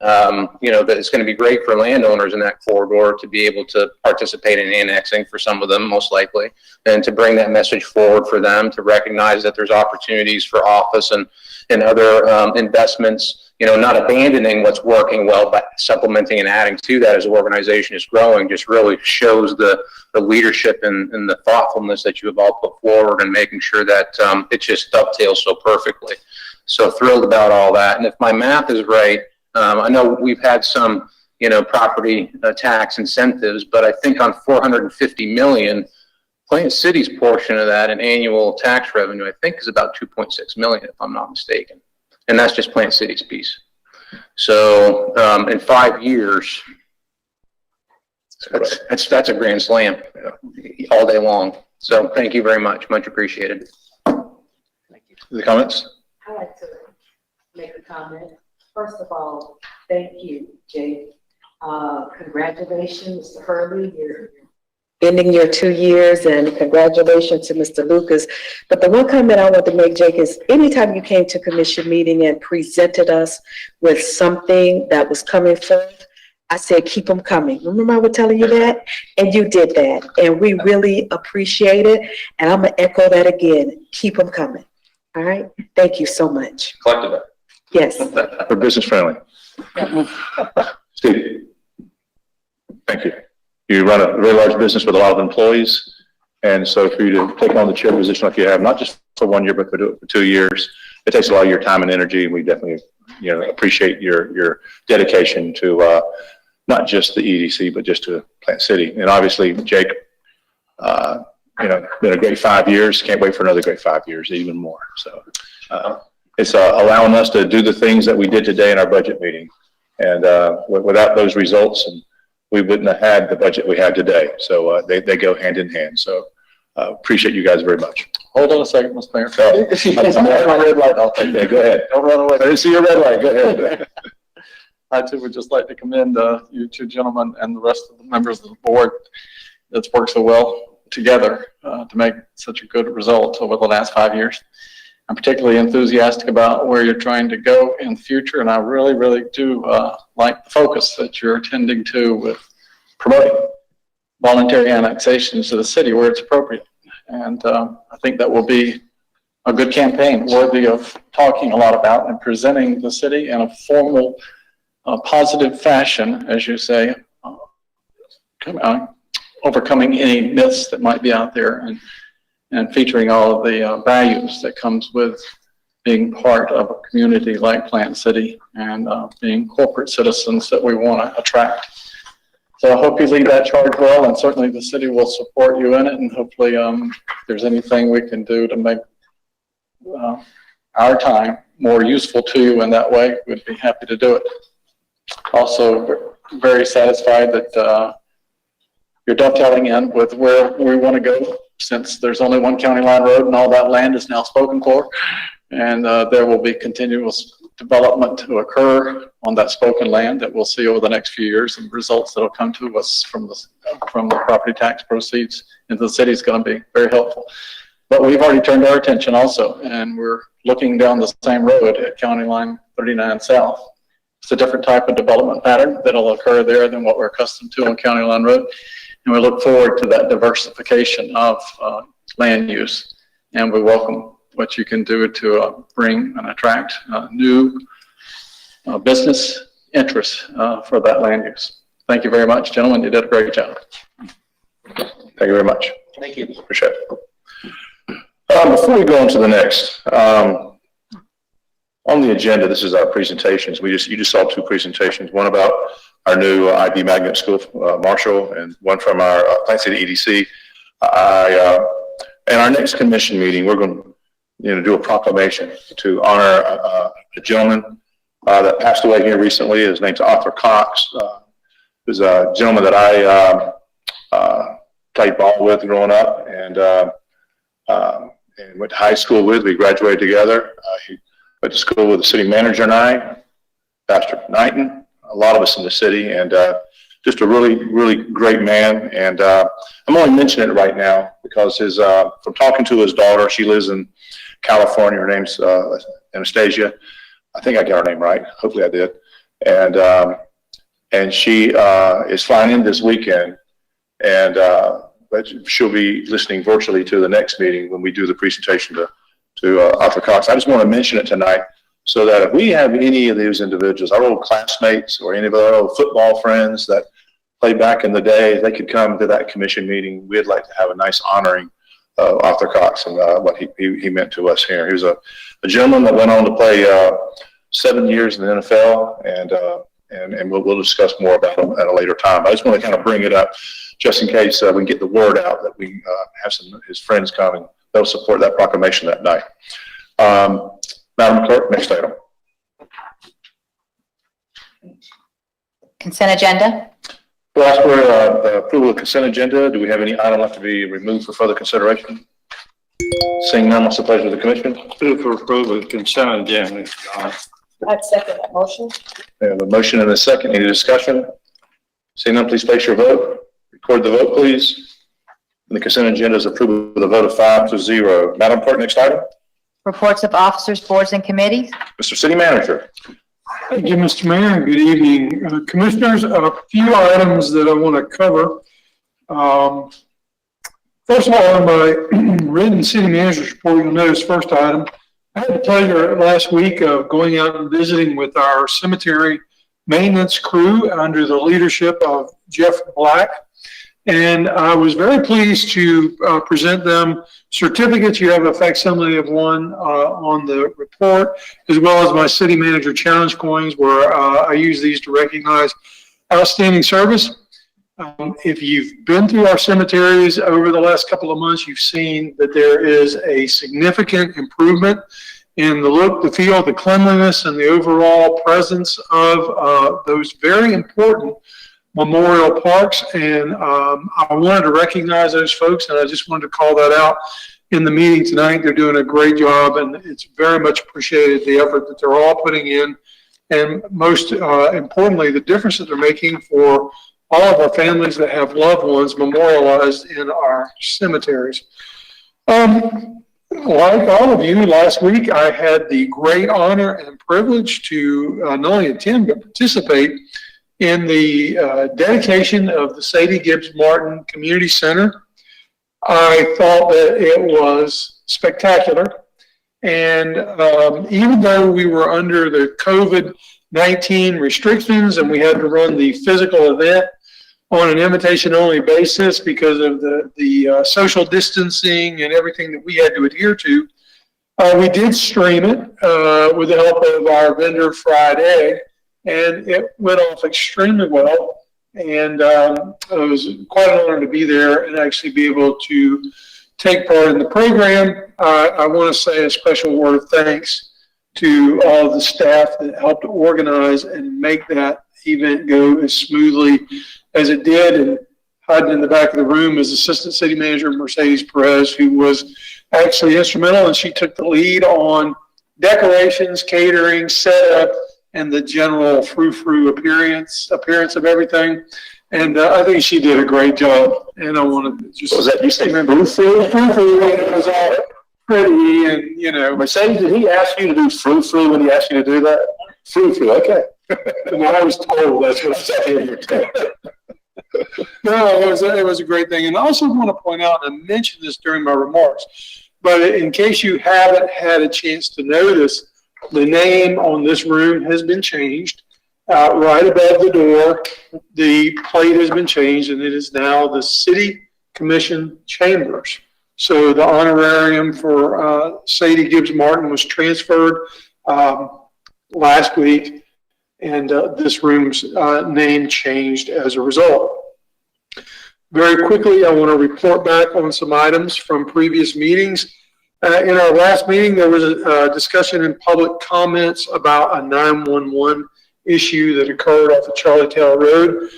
That it's going to be great for landowners in that corridor to be able to participate in annexing for some of them, most likely, and to bring that message forward for them to recognize that there's opportunities for office and other investments, not abandoning what's working well, but supplementing and adding to that as the organization is growing just really shows the leadership and the thoughtfulness that you have all put forward and making sure that it just dovetails so perfectly. So thrilled about all that. And if my math is right, I know we've had some, property tax incentives, but I think on 450 million, Plant City's portion of that in annual tax revenue, I think is about 2.6 million, if I'm not mistaken. And that's just Plant City's piece. So in 5 years, that's a grand slam all day long. So thank you very much. Much appreciated. Thank you. The comments? I'd like to make a comment. First of all, thank you, Jake. Congratulations, Mr. Hurley. You're ending your 2 years, and congratulations to Mr. Lucas. But the one comment I want to make, Jake, is anytime you came to commission meeting and presented us with something that was coming forth, I said, keep them coming. Remember I was telling you that? And you did that. And we really appreciate it. And I'm going to echo that again. Keep them coming. All right? Thank you so much. Collective. Yes. We're business friendly. Steve, thank you. You run a very large business with a lot of employees. And so for you to take on the chair position like you have, not just for 1 year, but for 2 years, it takes a lot of your time and energy. And we definitely, appreciate your dedication to not just the EDC, but just to Plant City. And obviously, Jake, been a great 5 years. Can't wait for another great 5 years, even more. So it's allowing us to do the things that we did today in our budget meeting. And without those results, we wouldn't have had the budget we have today. So they go hand in hand. So appreciate you guys very much. Hold on a second, Mr. Mayor. I'm on a red light. I'll take that. Go ahead. Don't run away. I didn't see your red light. Go ahead. I too would just like to commend you two gentlemen and the rest of the members of the board that's worked so well together to make such a good result over the last 5 years. I'm particularly enthusiastic about where you're trying to go in the future, and I really, really do like the focus that you're attending to with promoting voluntary annexations to the city where it's appropriate. And I think that will be a good campaign worthy of talking a lot about and presenting the city in a formal, positive fashion, as you say, overcoming any myths that might be out there and featuring all of the values that comes with being part of a community like Plant City and being corporate citizens that we want to attract. So I hope you lead that charge well, and certainly the city will support you in it, and hopefully if there's anything we can do to make our time more useful to you in that way, we'd be happy to do it. Also very satisfied that you're dovetailing in with where we want to go, since there's only one county line road and all that land is now spoken for, and there will be continuous development to occur on that spoken land that we'll see over the next few years, and results that will come to us from the property tax proceeds into the city is going to be very helpful. But we've already turned our attention also, and we're looking down the same road at County Line 39 South. It's a different type of development pattern that'll occur there than what we're accustomed to on County Line Road. And we look forward to that diversification of land use. And we welcome what you can do to bring and attract new business interests for that land use. Thank you very much, gentlemen. You did a great job. Thank you very much. Thank you. Appreciate it. Before we go on to the next, on the agenda, this is our presentations. You just saw two presentations, one about our new IB Magnet School, Marshall, and one from our Plant City EDC. In our next commission meeting, we're going to do a proclamation to honor a gentleman that passed away here recently. His name's Arthur Cox. He was a gentleman that I played ball with growing up, and went to high school with. We graduated together. He went to school with the city manager and I, Pastor Knighton, a lot of us in the city, and just a really, really great man. And I'm only mentioning it right now because from talking to his daughter, she lives in California. Her name's Anastasia. I think I got her name right. Hopefully I did. And she is flying in this weekend, and but she'll be listening virtually to the next meeting when we do the presentation to Arthur Cox. I just want to mention it tonight so that if we have any of these individuals, our old classmates or any of our old football friends that played back in the day, they could come to that commission meeting. We'd like to have a nice honoring of Arthur Cox and what he meant to us here. He was a gentleman that went on to play 7 years in the NFL, and we'll discuss more about him at a later time. I just want to kind of bring it up just in case we can get the word out that we have some of his friends coming. They'll support that proclamation that night. Madam Clerk, next item. Consent agenda. We'll ask for the approval of consent agenda. Do we have any item left to be removed for further consideration? Seeing none, what's the pleasure of the commission? Move for approval of consent agenda. I'd second that motion. We have a motion and a second. Any discussion? Seeing none, please place your vote. Record the vote, please. And the consent agenda is approved with a vote of 5-0. Madam Clerk, next item. Reports of officers, boards, and committees. Mr. City Manager. Thank you, Mr. Mayor, and good evening. Commissioners, a few items that I want to cover. First of all, in my written city manager's report, you'll notice first item, I had the pleasure last week of going out and visiting with our cemetery maintenance crew under the leadership of Jeff Black. And I was very pleased to present them certificates. You have a facsimile of one on the report, as well as my city manager challenge coins, where I use these to recognize outstanding service. If you've been through our cemeteries over the last couple of months, you've seen that there is a significant improvement in the look, the feel, the cleanliness, and the overall presence of those very important memorial parks. And I wanted to recognize those folks, and I just wanted to call that out in the meeting tonight. They're doing a great job, and it's very much appreciated, the effort that they're all putting in, and most importantly, the difference that they're making for all of our families that have loved ones memorialized in our cemeteries. Like all of you, last week I had the great honor and privilege to not only attend but participate in the dedication of the Sadie Gibbs Martin Community Center. I thought that it was spectacular. And even though we were under the COVID-19 restrictions and we had to run the physical event on an invitation-only basis because of the social distancing and everything that we had to adhere to, we did stream it with the help of our vendor, Fried Egg, and it went off extremely well. And it was quite an honor to be there and actually be able to take part in the program. I want to say a special word of thanks to all of the staff that helped to organize and make that event go as smoothly as it did. And hiding in the back of the room is Assistant City Manager Mercedes Perez, who was actually instrumental, and she took the lead on decorations, catering, setup, and the general frou-frou appearance of everything. And I think she did a great job. And I want to just. Was that, you say, remember, it was all pretty and, you know. Mercedes, did he ask you to do frou-frou when he asked you to do that? Frou-frou, okay. When I was told, that's what I said. No, it was a great thing. And I also want to point out, and I mentioned this during my remarks, but in case you haven't had a chance to notice, the name on this room has been changed. Right above the door, the plate has been changed, and it is now the City Commission Chambers. So the honorarium for Sadie Gibbs Martin was transferred last week, and this room's name changed as a result. Very quickly, I want to report back on some items from previous meetings. In our last meeting, there was a discussion in public comments about a 911 issue that occurred off of Charlie Taylor Road.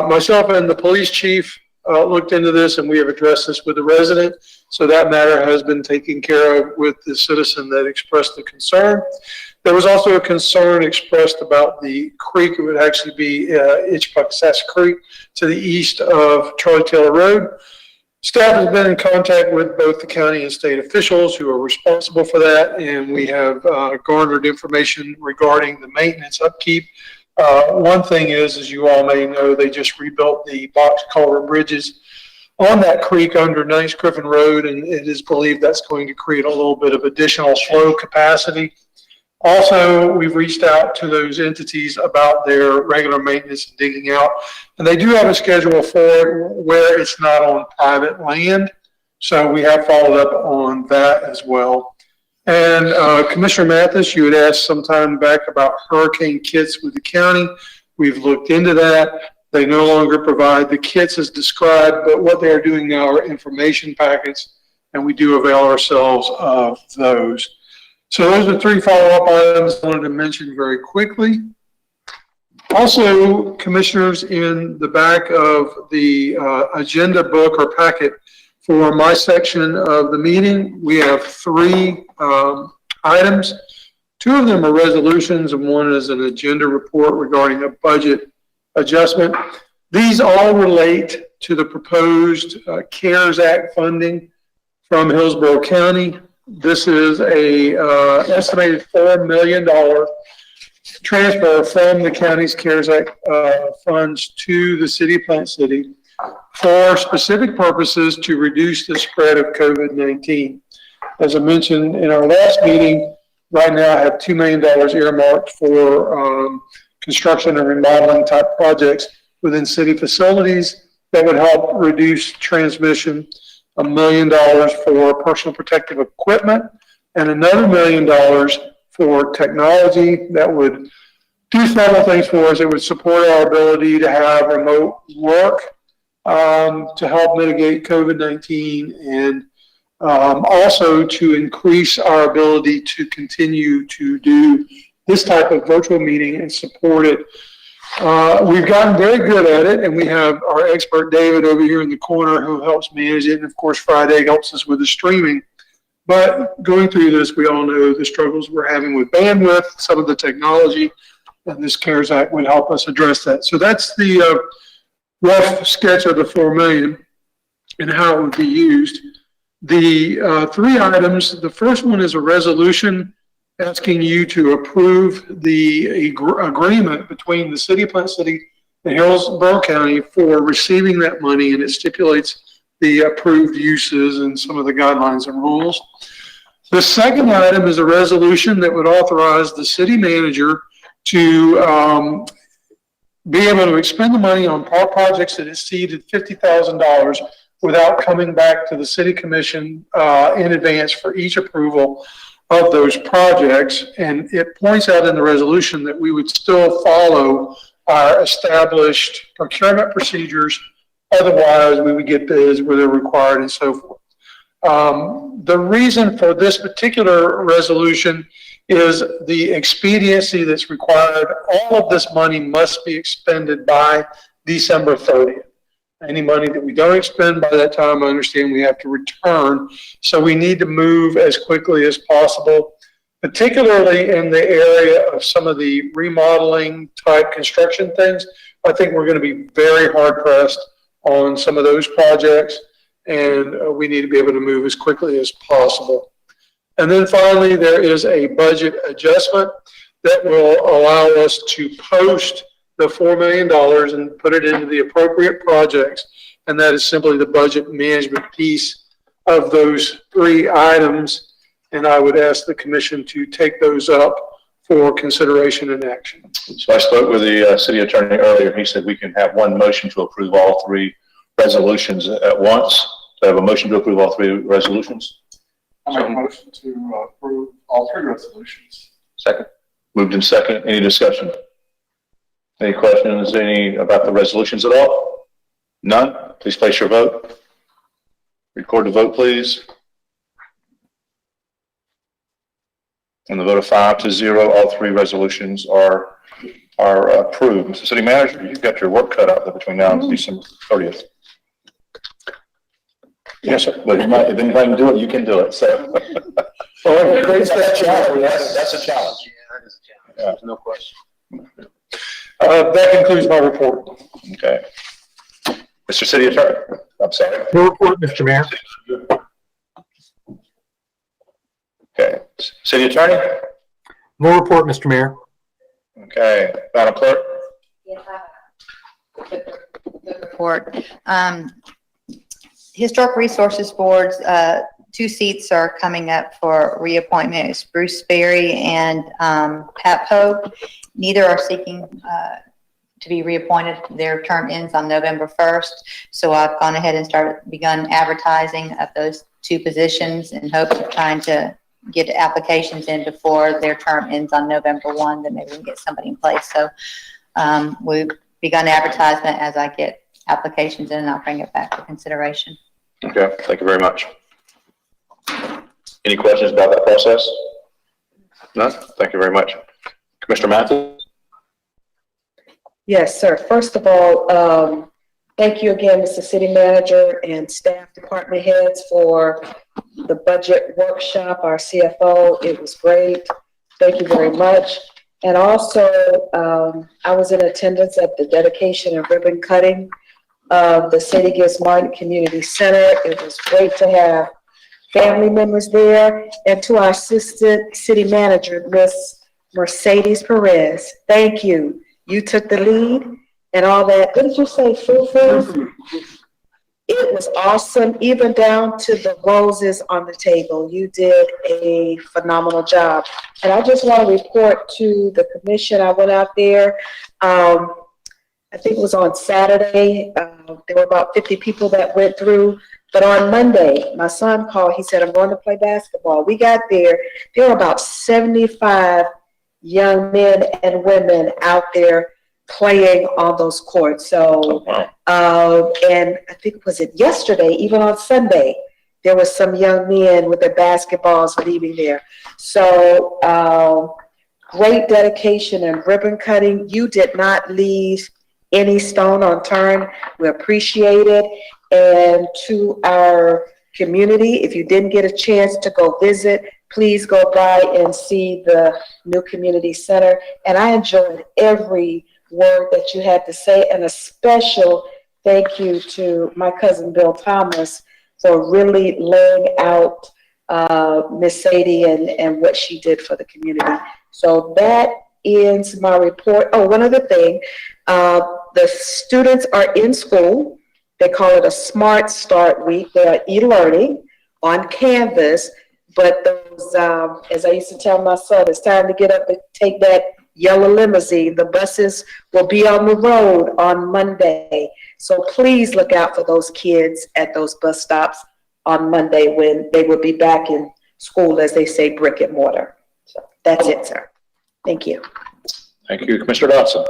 Myself and the police chief looked into this, and we have addressed this with the resident. So that matter has been taken care of with the citizen that expressed the concern. There was also a concern expressed about the creek. It would actually be Itchbucksass Creek to the east of Charlie Taylor Road. Staff has been in contact with both the county and state officials who are responsible for that, and we have garnered information regarding the maintenance upkeep. One thing is, as you all may know, they just rebuilt the box culvert bridges on that creek under Nice Griffin Road, and it is believed that's going to create a little bit of additional flow capacity. Also, we've reached out to those entities about their regular maintenance and digging out, and they do have a schedule for it where it's not on private land. So we have followed up on that as well. And Commissioner Mathis, you had asked some time back about hurricane kits with the county. We've looked into that. They no longer provide the kits as described, but what they are doing now are information packets, and we do avail ourselves of those. So those are 3 follow-up items I wanted to mention very quickly. Also, commissioners, in the back of the agenda book or packet for my section of the meeting, we have 3 items. 2 of them are resolutions, and 1 is an agenda report regarding a budget adjustment. These all relate to the proposed CARES Act funding from Hillsborough County. This is a estimated $4 million transfer from the county's CARES Act funds to the city of Plant City for specific purposes to reduce the spread of COVID-19. As I mentioned in our last meeting, right now I have $2 million earmarked for construction and remodeling type projects within city facilities that would help reduce transmission. $1 million for personal protective equipment, and another $1 million for technology that would do several things for us. It would support our ability to have remote work to help mitigate COVID-19, and also to increase our ability to continue to do this type of virtual meeting and support it. We've gotten very good at it, and we have our expert David over here in the corner who helps manage it, and of course Friday helps us with the streaming. But going through this, we all know the struggles we're having with bandwidth, some of the technology, and this CARES Act would help us address that. So that's the rough sketch of the $4 million and how it would be used. The 3 items, the first one is a resolution asking you to approve the agreement between the city of Plant City and Hillsborough County for receiving that money, and it stipulates the approved uses and some of the guidelines and rules. The second item is a resolution that would authorize the city manager to be able to expend the money on projects that exceeded $50,000 without coming back to the city commission in advance for each approval of those projects. And it points out in the resolution that we would still follow our established procurement procedures. Otherwise, we would get bids where they're required and so forth. The reason for this particular resolution is the expediency that's required. All of this money must be expended by December 30th. Any money that we don't expend by that time, I understand we have to return. So we need to move as quickly as possible. particularly in the area of some of the remodeling type construction things. I think we're going to be very hard pressed on some of those projects, and we need to be able to move as quickly as possible. And then finally, there is a budget adjustment that will allow us to post the $4 million and put it into the appropriate projects. And that is simply the budget management piece of those three items. And I would ask the commission to take those up for consideration and action. So I spoke with the city attorney earlier. He said we can have one motion to approve all three resolutions at once. So I have a motion to approve all three resolutions. I make a motion to approve all three resolutions. Second. Moved in second. Any discussion? Any questions about the resolutions at all? None? Please place your vote. Record the vote, please. And the vote of 5-0, all three resolutions are approved. Mr. City Manager, you've got your work cut out there between now and December 30th. Yes, sir. But if anybody can do it, you can do it. So, that's a challenge. That's a challenge. Yeah, that is a challenge. Yeah. No question. That concludes my report. Okay. Mr. City Attorney, I'm sorry. No report, Mr. Mayor. Okay. City Attorney? No report, Mr. Mayor. Okay. Madam Clerk? Report. Historic Resources Board's 2 seats are coming up for reappointment. It's Bruce Berry and Pat Pope. Neither are seeking to be reappointed. Their term ends on November 1st. So I've gone ahead and begun advertising of those 2 positions in hopes of trying to get applications in before their term ends on November 1, then maybe we can get somebody in place. So we've begun advertisement. As I get applications in, I'll bring it back for consideration. Okay. Thank you very much. Any questions about that process? No? Thank you very much. Commissioner Mathis? Yes, sir. First of all, thank you again, Mr. City Manager and staff department heads for the budget workshop, our CFO. It was great. Thank you very much. And also, I was in attendance at the dedication and ribbon cutting of the Sadie Gibbs Martin Community Center. It was great to have family members there. And to our assistant city manager, Miss Mercedes Perez, thank you. You took the lead and all that. What did you say, foo-foo? It was awesome, even down to the roses on the table. You did a phenomenal job. And I just want to report to the commission. I went out there, I think it was on Saturday. There were about 50 people that went through. But on Monday, my son called. He said, I'm going to play basketball. We got there. There were about 75 young men and women out there playing on those courts. So, and I think, was it yesterday, even on Sunday, there was some young men with their basketballs leaving there. So, great dedication and ribbon cutting. You did not leave any stone unturned. We appreciate it. And to our community, if you didn't get a chance to go visit, please go by and see the new community center. And I enjoyed every word that you had to say, and a special thank you to my cousin Bill Thomas for really laying out Miss Sadie and what she did for the community. So that ends my report. Oh, one other thing, the students are in school. They call it a Smart Start Week. They are e-learning on Canvas, but those, as I used to tell my son, it's time to get up and take that yellow limousine. The buses will be on the road on Monday. So please look out for those kids at those bus stops on Monday when they will be back in school, as they say, brick and mortar. So that's it, sir. Thank you. Thank you. Commissioner Dodson?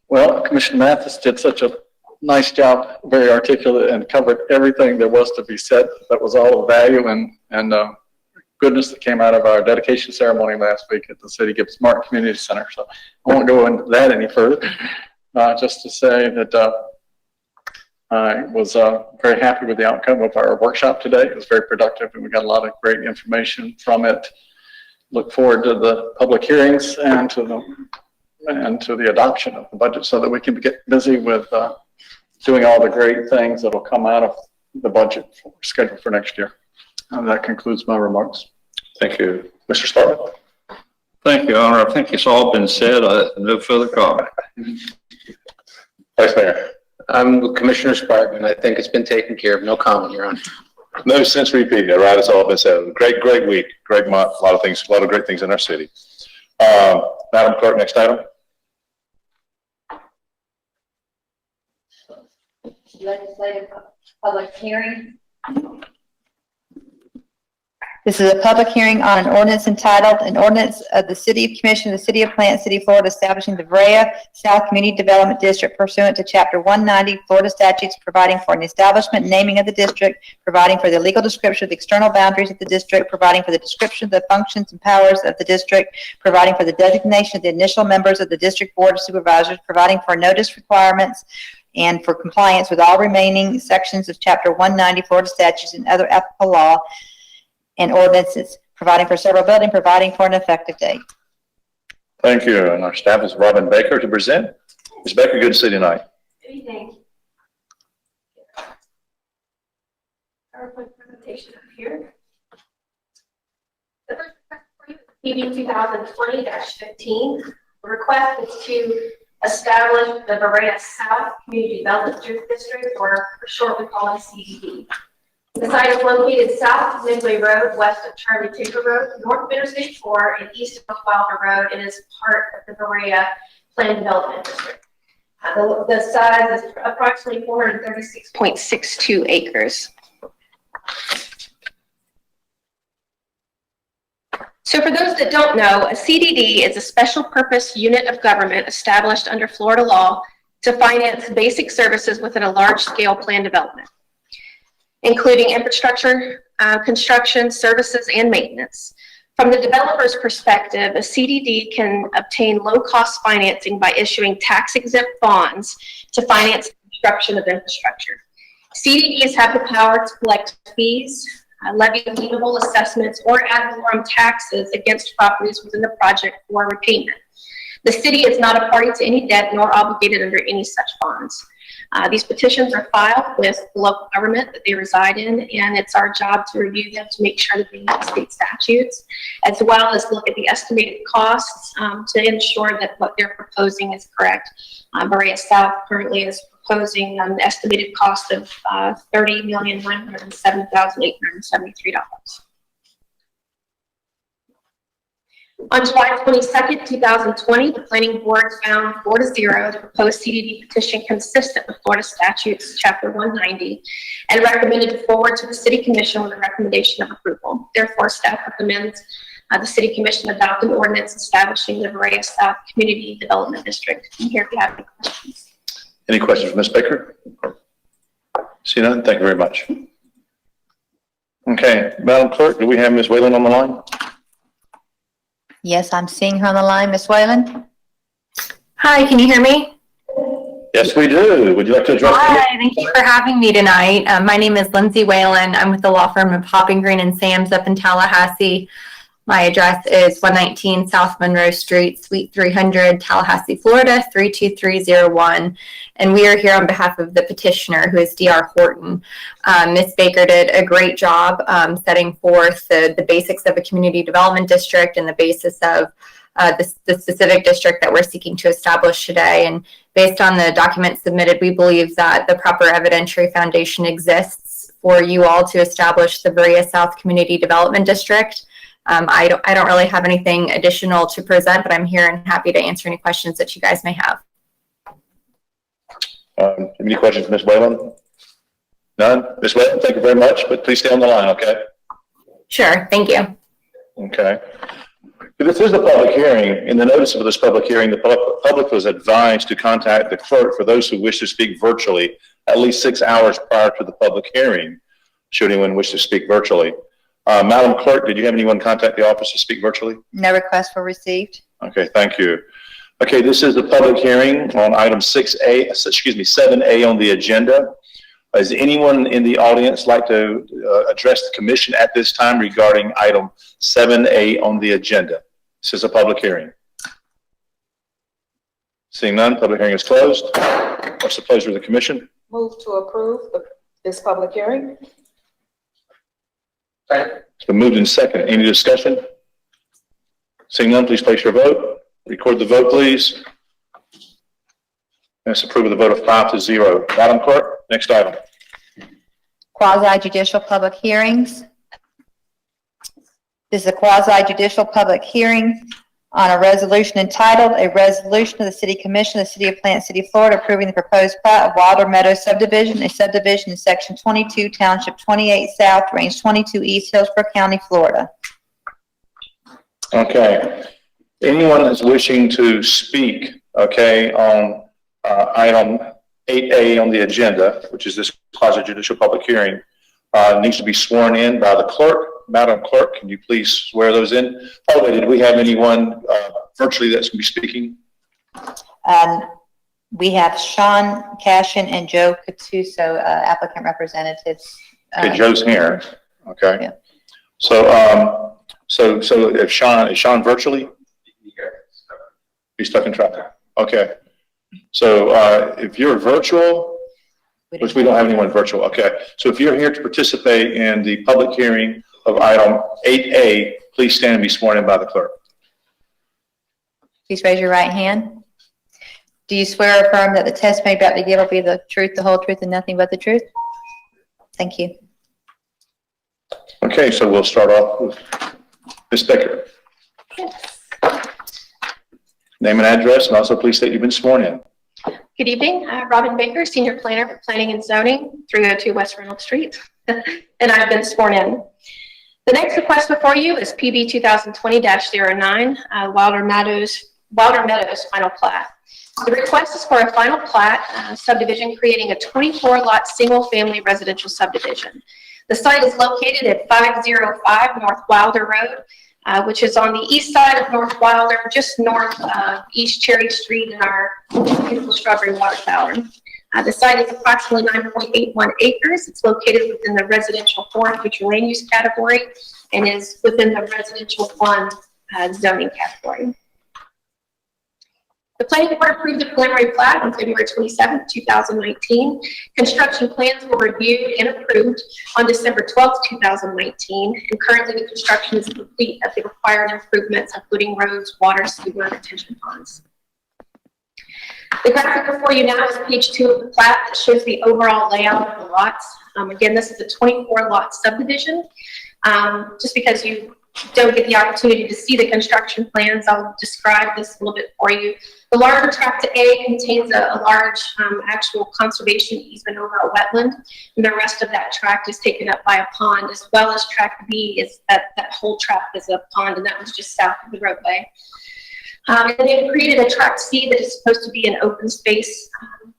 Well, Commissioner Mathis did such a nice job, very articulate, and covered everything there was to be said. That was all of value and goodness that came out of our dedication ceremony last week at the Sadie Gibbs Martin Community Center. So I won't go into that any further. Just to say that I was very happy with the outcome of our workshop today. It was very productive, and we got a lot of great information from it. look forward to the public hearings and to the adoption of the budget so that we can get busy with doing all the great things that will come out of the budget scheduled for next year. And that concludes my remarks. Thank you. Mr. Spartman? Thank you, Honor. I think it's all been said. No further comment. Vice Mayor? I'm with Commissioner Sparkman. I think it's been taken care of. No comment, Your Honor. No sense repeating it, right? It's all been said. Great week, great month, a lot of things, a lot of great things in our city. Madam Clerk, next item. Legislative public hearing. This is a public hearing on an ordinance entitled, an ordinance of the City Commission of the City of Plant City, Florida, establishing the Varrea South Community Development District pursuant to Chapter 190 Florida statutes, providing for an establishment and naming of the district, providing for the legal description of the external boundaries of the district, providing for the description of the functions and powers of the district, providing for the designation of the initial members of the District Board of Supervisors, providing for notice requirements, and for compliance with all remaining sections of Chapter 190 Florida statutes and other applicable law and ordinances, providing for severability, providing for an effective date. Thank you. And our staff is Robin Baker to present. Ms. Baker, good to see you tonight. Good evening. PowerPoint presentation up here. The first request for you is PB 2020-15. The request is to establish the Varrea South Community Development District, or for short we call it CDD. The site is located south of Midway Road, west of Charlie Tinker Road, north of Interstate 4, and east of Wilder Road. It is part of the Varrea Planned Development District. The size is approximately 436.62 acres. So for those that don't know, a CDD is a special purpose unit of government established under Florida law to finance basic services within a large-scale planned development, including infrastructure, construction, services, and maintenance. From the developer's perspective, a CDD can obtain low-cost financing by issuing tax-exempt bonds to finance the construction of infrastructure. CDDs have the power to collect fees, levy deemable assessments, or ad valorem taxes against properties within the project for repayment. The city is not a party to any debt nor obligated under any such bonds. These petitions are filed with the local government that they reside in, and it's our job to review them to make sure that they meet state statutes, as well as look at the estimated costs to ensure that what they're proposing is correct. Varrea South currently is proposing an estimated cost of $30,907,873. On July 22nd, 2020, the Planning Board found 4-0 the proposed CDD petition consistent with Florida statutes, Chapter 190, and recommended to forward to the City Commission with a recommendation of approval. Therefore, staff recommends the City Commission adopt an ordinance establishing the Varrea South Community Development District. I'm here if you have any questions. Any questions for Ms. Baker? See none? Thank you very much. Okay, Madam Clerk, do we have Ms. Whalen on the line? Yes, I'm seeing her on the line. Ms. Whalen? Hi, can you hear me? Yes, we do. Would you like to address? Hi, thank you for having me tonight. My name is Lindsay Whalen. I'm with the law firm of Hopping Green and Sams up in Tallahassee. My address is 119 South Monroe Street, Suite 300, Tallahassee, Florida, 32301. And we are here on behalf of the petitioner, who is D.R. Horton. Ms. Baker did a great job setting forth the basics of a community development district and the basis of the specific district that we're seeking to establish today. And based on the documents submitted, we believe that the proper evidentiary foundation exists for you all to establish the Varrea South Community Development District. I don't really have anything additional to present, but I'm here and happy to answer any questions that you guys may have. Any questions, Ms. Whalen? None? Ms. Whalen, thank you very much, but please stay on the line, okay? Sure, thank you. Okay. This is a public hearing. In the notice of this public hearing, the public was advised to contact the clerk for those who wish to speak virtually at least 6 hours prior to the public hearing, should anyone wish to speak virtually. Madam Clerk, did you have anyone contact the office to speak virtually? No requests were received. Okay, thank you. Okay, this is the public hearing on item 7A on the agenda. Does anyone in the audience like to address the commission at this time regarding item 7A on the agenda? This is a public hearing. Seeing none, public hearing is closed. What's the pleasure of the commission? Move to approve this public hearing. It's been moved and seconded. Any discussion? Seeing none, please place your vote. Record the vote, please. Let's approve of the vote of 5-0. Madam Clerk, next item. Quasi judicial public hearings. This is a quasi judicial public hearing on a resolution entitled, "A Resolution of the City Commission of the City of Plant City, Florida, approving the proposed plat of Wilder Meadows subdivision, a subdivision in section 22, township 28 South, range 22 East, Hillsborough County, Florida." Okay. Anyone that's wishing to speak, okay, on item 8A on the agenda, which is this quasi judicial public hearing, needs to be sworn in by the clerk. Madam Clerk, can you please swear those in? Oh, wait, did we have anyone virtually that's going to be speaking? We have Sean Cashin and Joe Cattuso, applicant representatives. Okay, Joe's here. Okay. Yeah. So, so if is Sean virtually? He's stuck in traffic. Okay. So, if you're virtual, which we don't have anyone virtual. Okay. So if you're here to participate in the public hearing of item 8A, please stand and be sworn in by the clerk. Please raise your right hand. Do you swear or affirm that the testimony about to give will be the truth, the whole truth, and nothing but the truth? Thank you. Okay, so we'll start off with Ms. Baker. Name and address, and also please state you've been sworn in. Good evening, Robin Baker, Senior Planner for Planning and Zoning, 302 West Reynolds Street, and I've been sworn in. The next request before you is PB 2020-09, Wilder Meadows final plat. The request is for a final plat subdivision creating a 24-lot single-family residential subdivision. The site is located at 505 North Wilder Road, which is on the east side of North Wilder, just north of East Cherry Street in our beautiful shrubbery water tower. The site is approximately 9.81 acres. It's located within the residential 4 future land use category and is within the residential 1 zoning category. The planning board approved the preliminary plat on February 27, 2019. Construction plans were reviewed and approved on December 12, 2019, and currently the construction is complete of the required improvements, including roads, water, sewer, and retention ponds. The graphic before you now is page 2 of the plat that shows the overall layout of the lots. Again, this is a 24-lot subdivision. Just because you don't get the opportunity to see the construction plans, I'll describe this a little bit for you. The larger tract A contains a large actual conservation easement over a wetland, and the rest of that tract is taken up by a pond, as well as tract B is that whole tract is a pond, and that was just south of the roadway. And they've created a tract C that is supposed to be an open space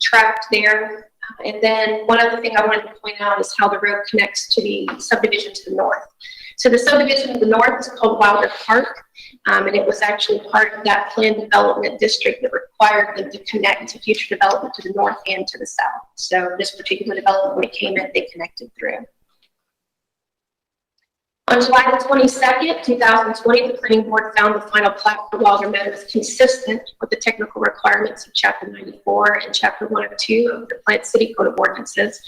tract there. And then one other thing I wanted to point out is how the road connects to the subdivision to the north. So the subdivision to the north is called Wilder Park, and it was actually part of that planned development district that required them to connect to future development to the north and to the south. So this particular development, when it came in, they connected through. On July the 22nd, 2020, the planning board found the final plat for Wilder Meadows consistent with the technical requirements of Chapter 94 and Chapter 102 of the Plant City Code of Ordinances.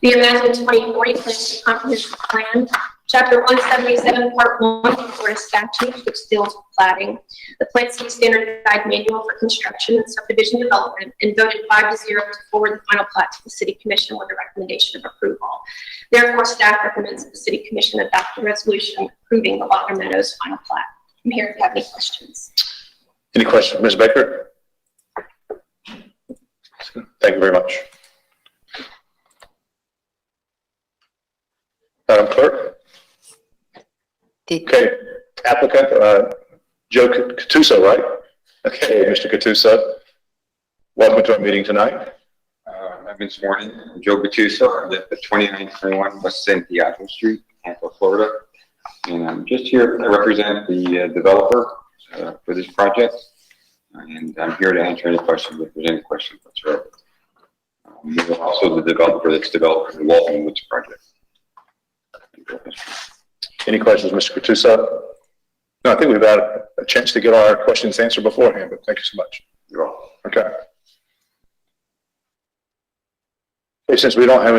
The amendment 2040 plans a comprehensive plan. Chapter 177, Part 1 of the Florida statutes, which deals with platting, the Plant City Standard Guide Manual for Construction and Subdivision Development, and voted 5-0 to forward the final plat to the City Commission with a recommendation of approval. Therefore, staff recommends that the City Commission adopt the resolution approving the Wilder Meadows final plat. I'm here if you have any questions. Any questions, Ms. Baker? Thank you very much. Madam Clerk? Okay, applicant, Joe Cattuso, right? Okay, Mr. Cattuso, welcome to our meeting tonight. I've been sworn in. I'm Joe Cattuso. I live at 2921 West Santiago Street, Tampa, Florida. And I'm just here to represent the developer for this project. And I'm here to answer any questions if there's any questions whatsoever. We're also the developer that's developing the Walton Woods project. Any questions, Mr. Cortuso? No, I think we've had a chance to get our questions answered beforehand, but thank you so much. You're welcome. Okay. Okay, since we don't have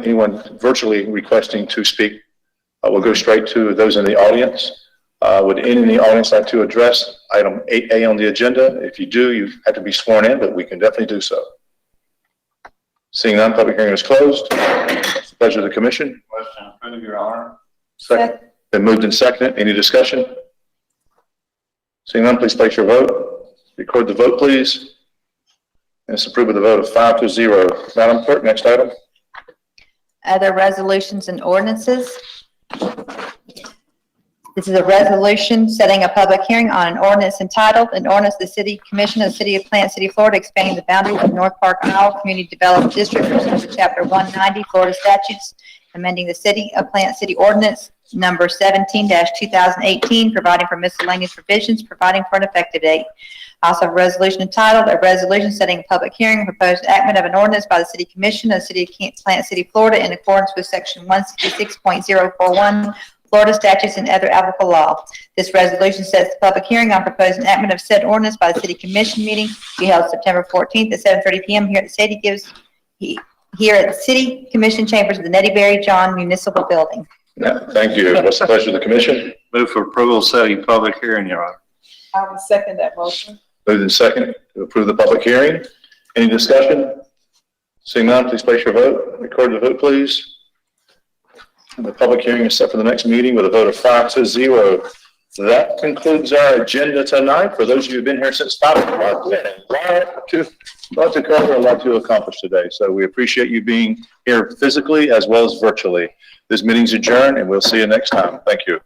anyone virtually requesting to speak, we'll go straight to those in the audience. Would any in the audience like to address item 8A on the agenda? If you do, you have to be sworn in, but we can definitely do so. Seeing none, public hearing is closed. It's the pleasure of the commission. Question in front of your honor. Second. Been moved and seconded. Any discussion? Seeing none, please place your vote. Record the vote, please. And it's approved with a vote of 5-0. Madam Clerk, next item. Other resolutions and ordinances. This is a resolution setting a public hearing on an ordinance entitled, an ordinance of the City Commission of the City of Plant City, Florida, expanding the boundaries of North Park Isle Community Development District pursuant to Chapter 190 Florida statutes, amending the City of Plant City Ordinance number 17-2018, providing for miscellaneous provisions, providing for an effective date. Also, a resolution entitled, a resolution setting a public hearing on proposed enactment of an ordinance by the City Commission of the City of Plant City, Florida, in accordance with Section 166.041 Florida statutes and other applicable law. This resolution sets the public hearing on proposed enactment of said ordinance by the City Commission meeting to be held September 14th at 7:30 p.m. here at the City Commission chambers of the Nettie Berry John Municipal Building. Yeah, thank you. What's the pleasure of the commission? Move for approval setting public hearing, your honor. I will second that motion. Moved and seconded to approve the public hearing. Any discussion? Seeing none, please place your vote. Record the vote, please. And the public hearing is set for the next meeting with a vote of 5-0. That concludes our agenda tonight. For those of you who've been here since 5 o'clock, a lot to cover, a lot to accomplish today. So we appreciate you being here physically as well as virtually. This meeting's adjourned, and we'll see you next time. Thank you.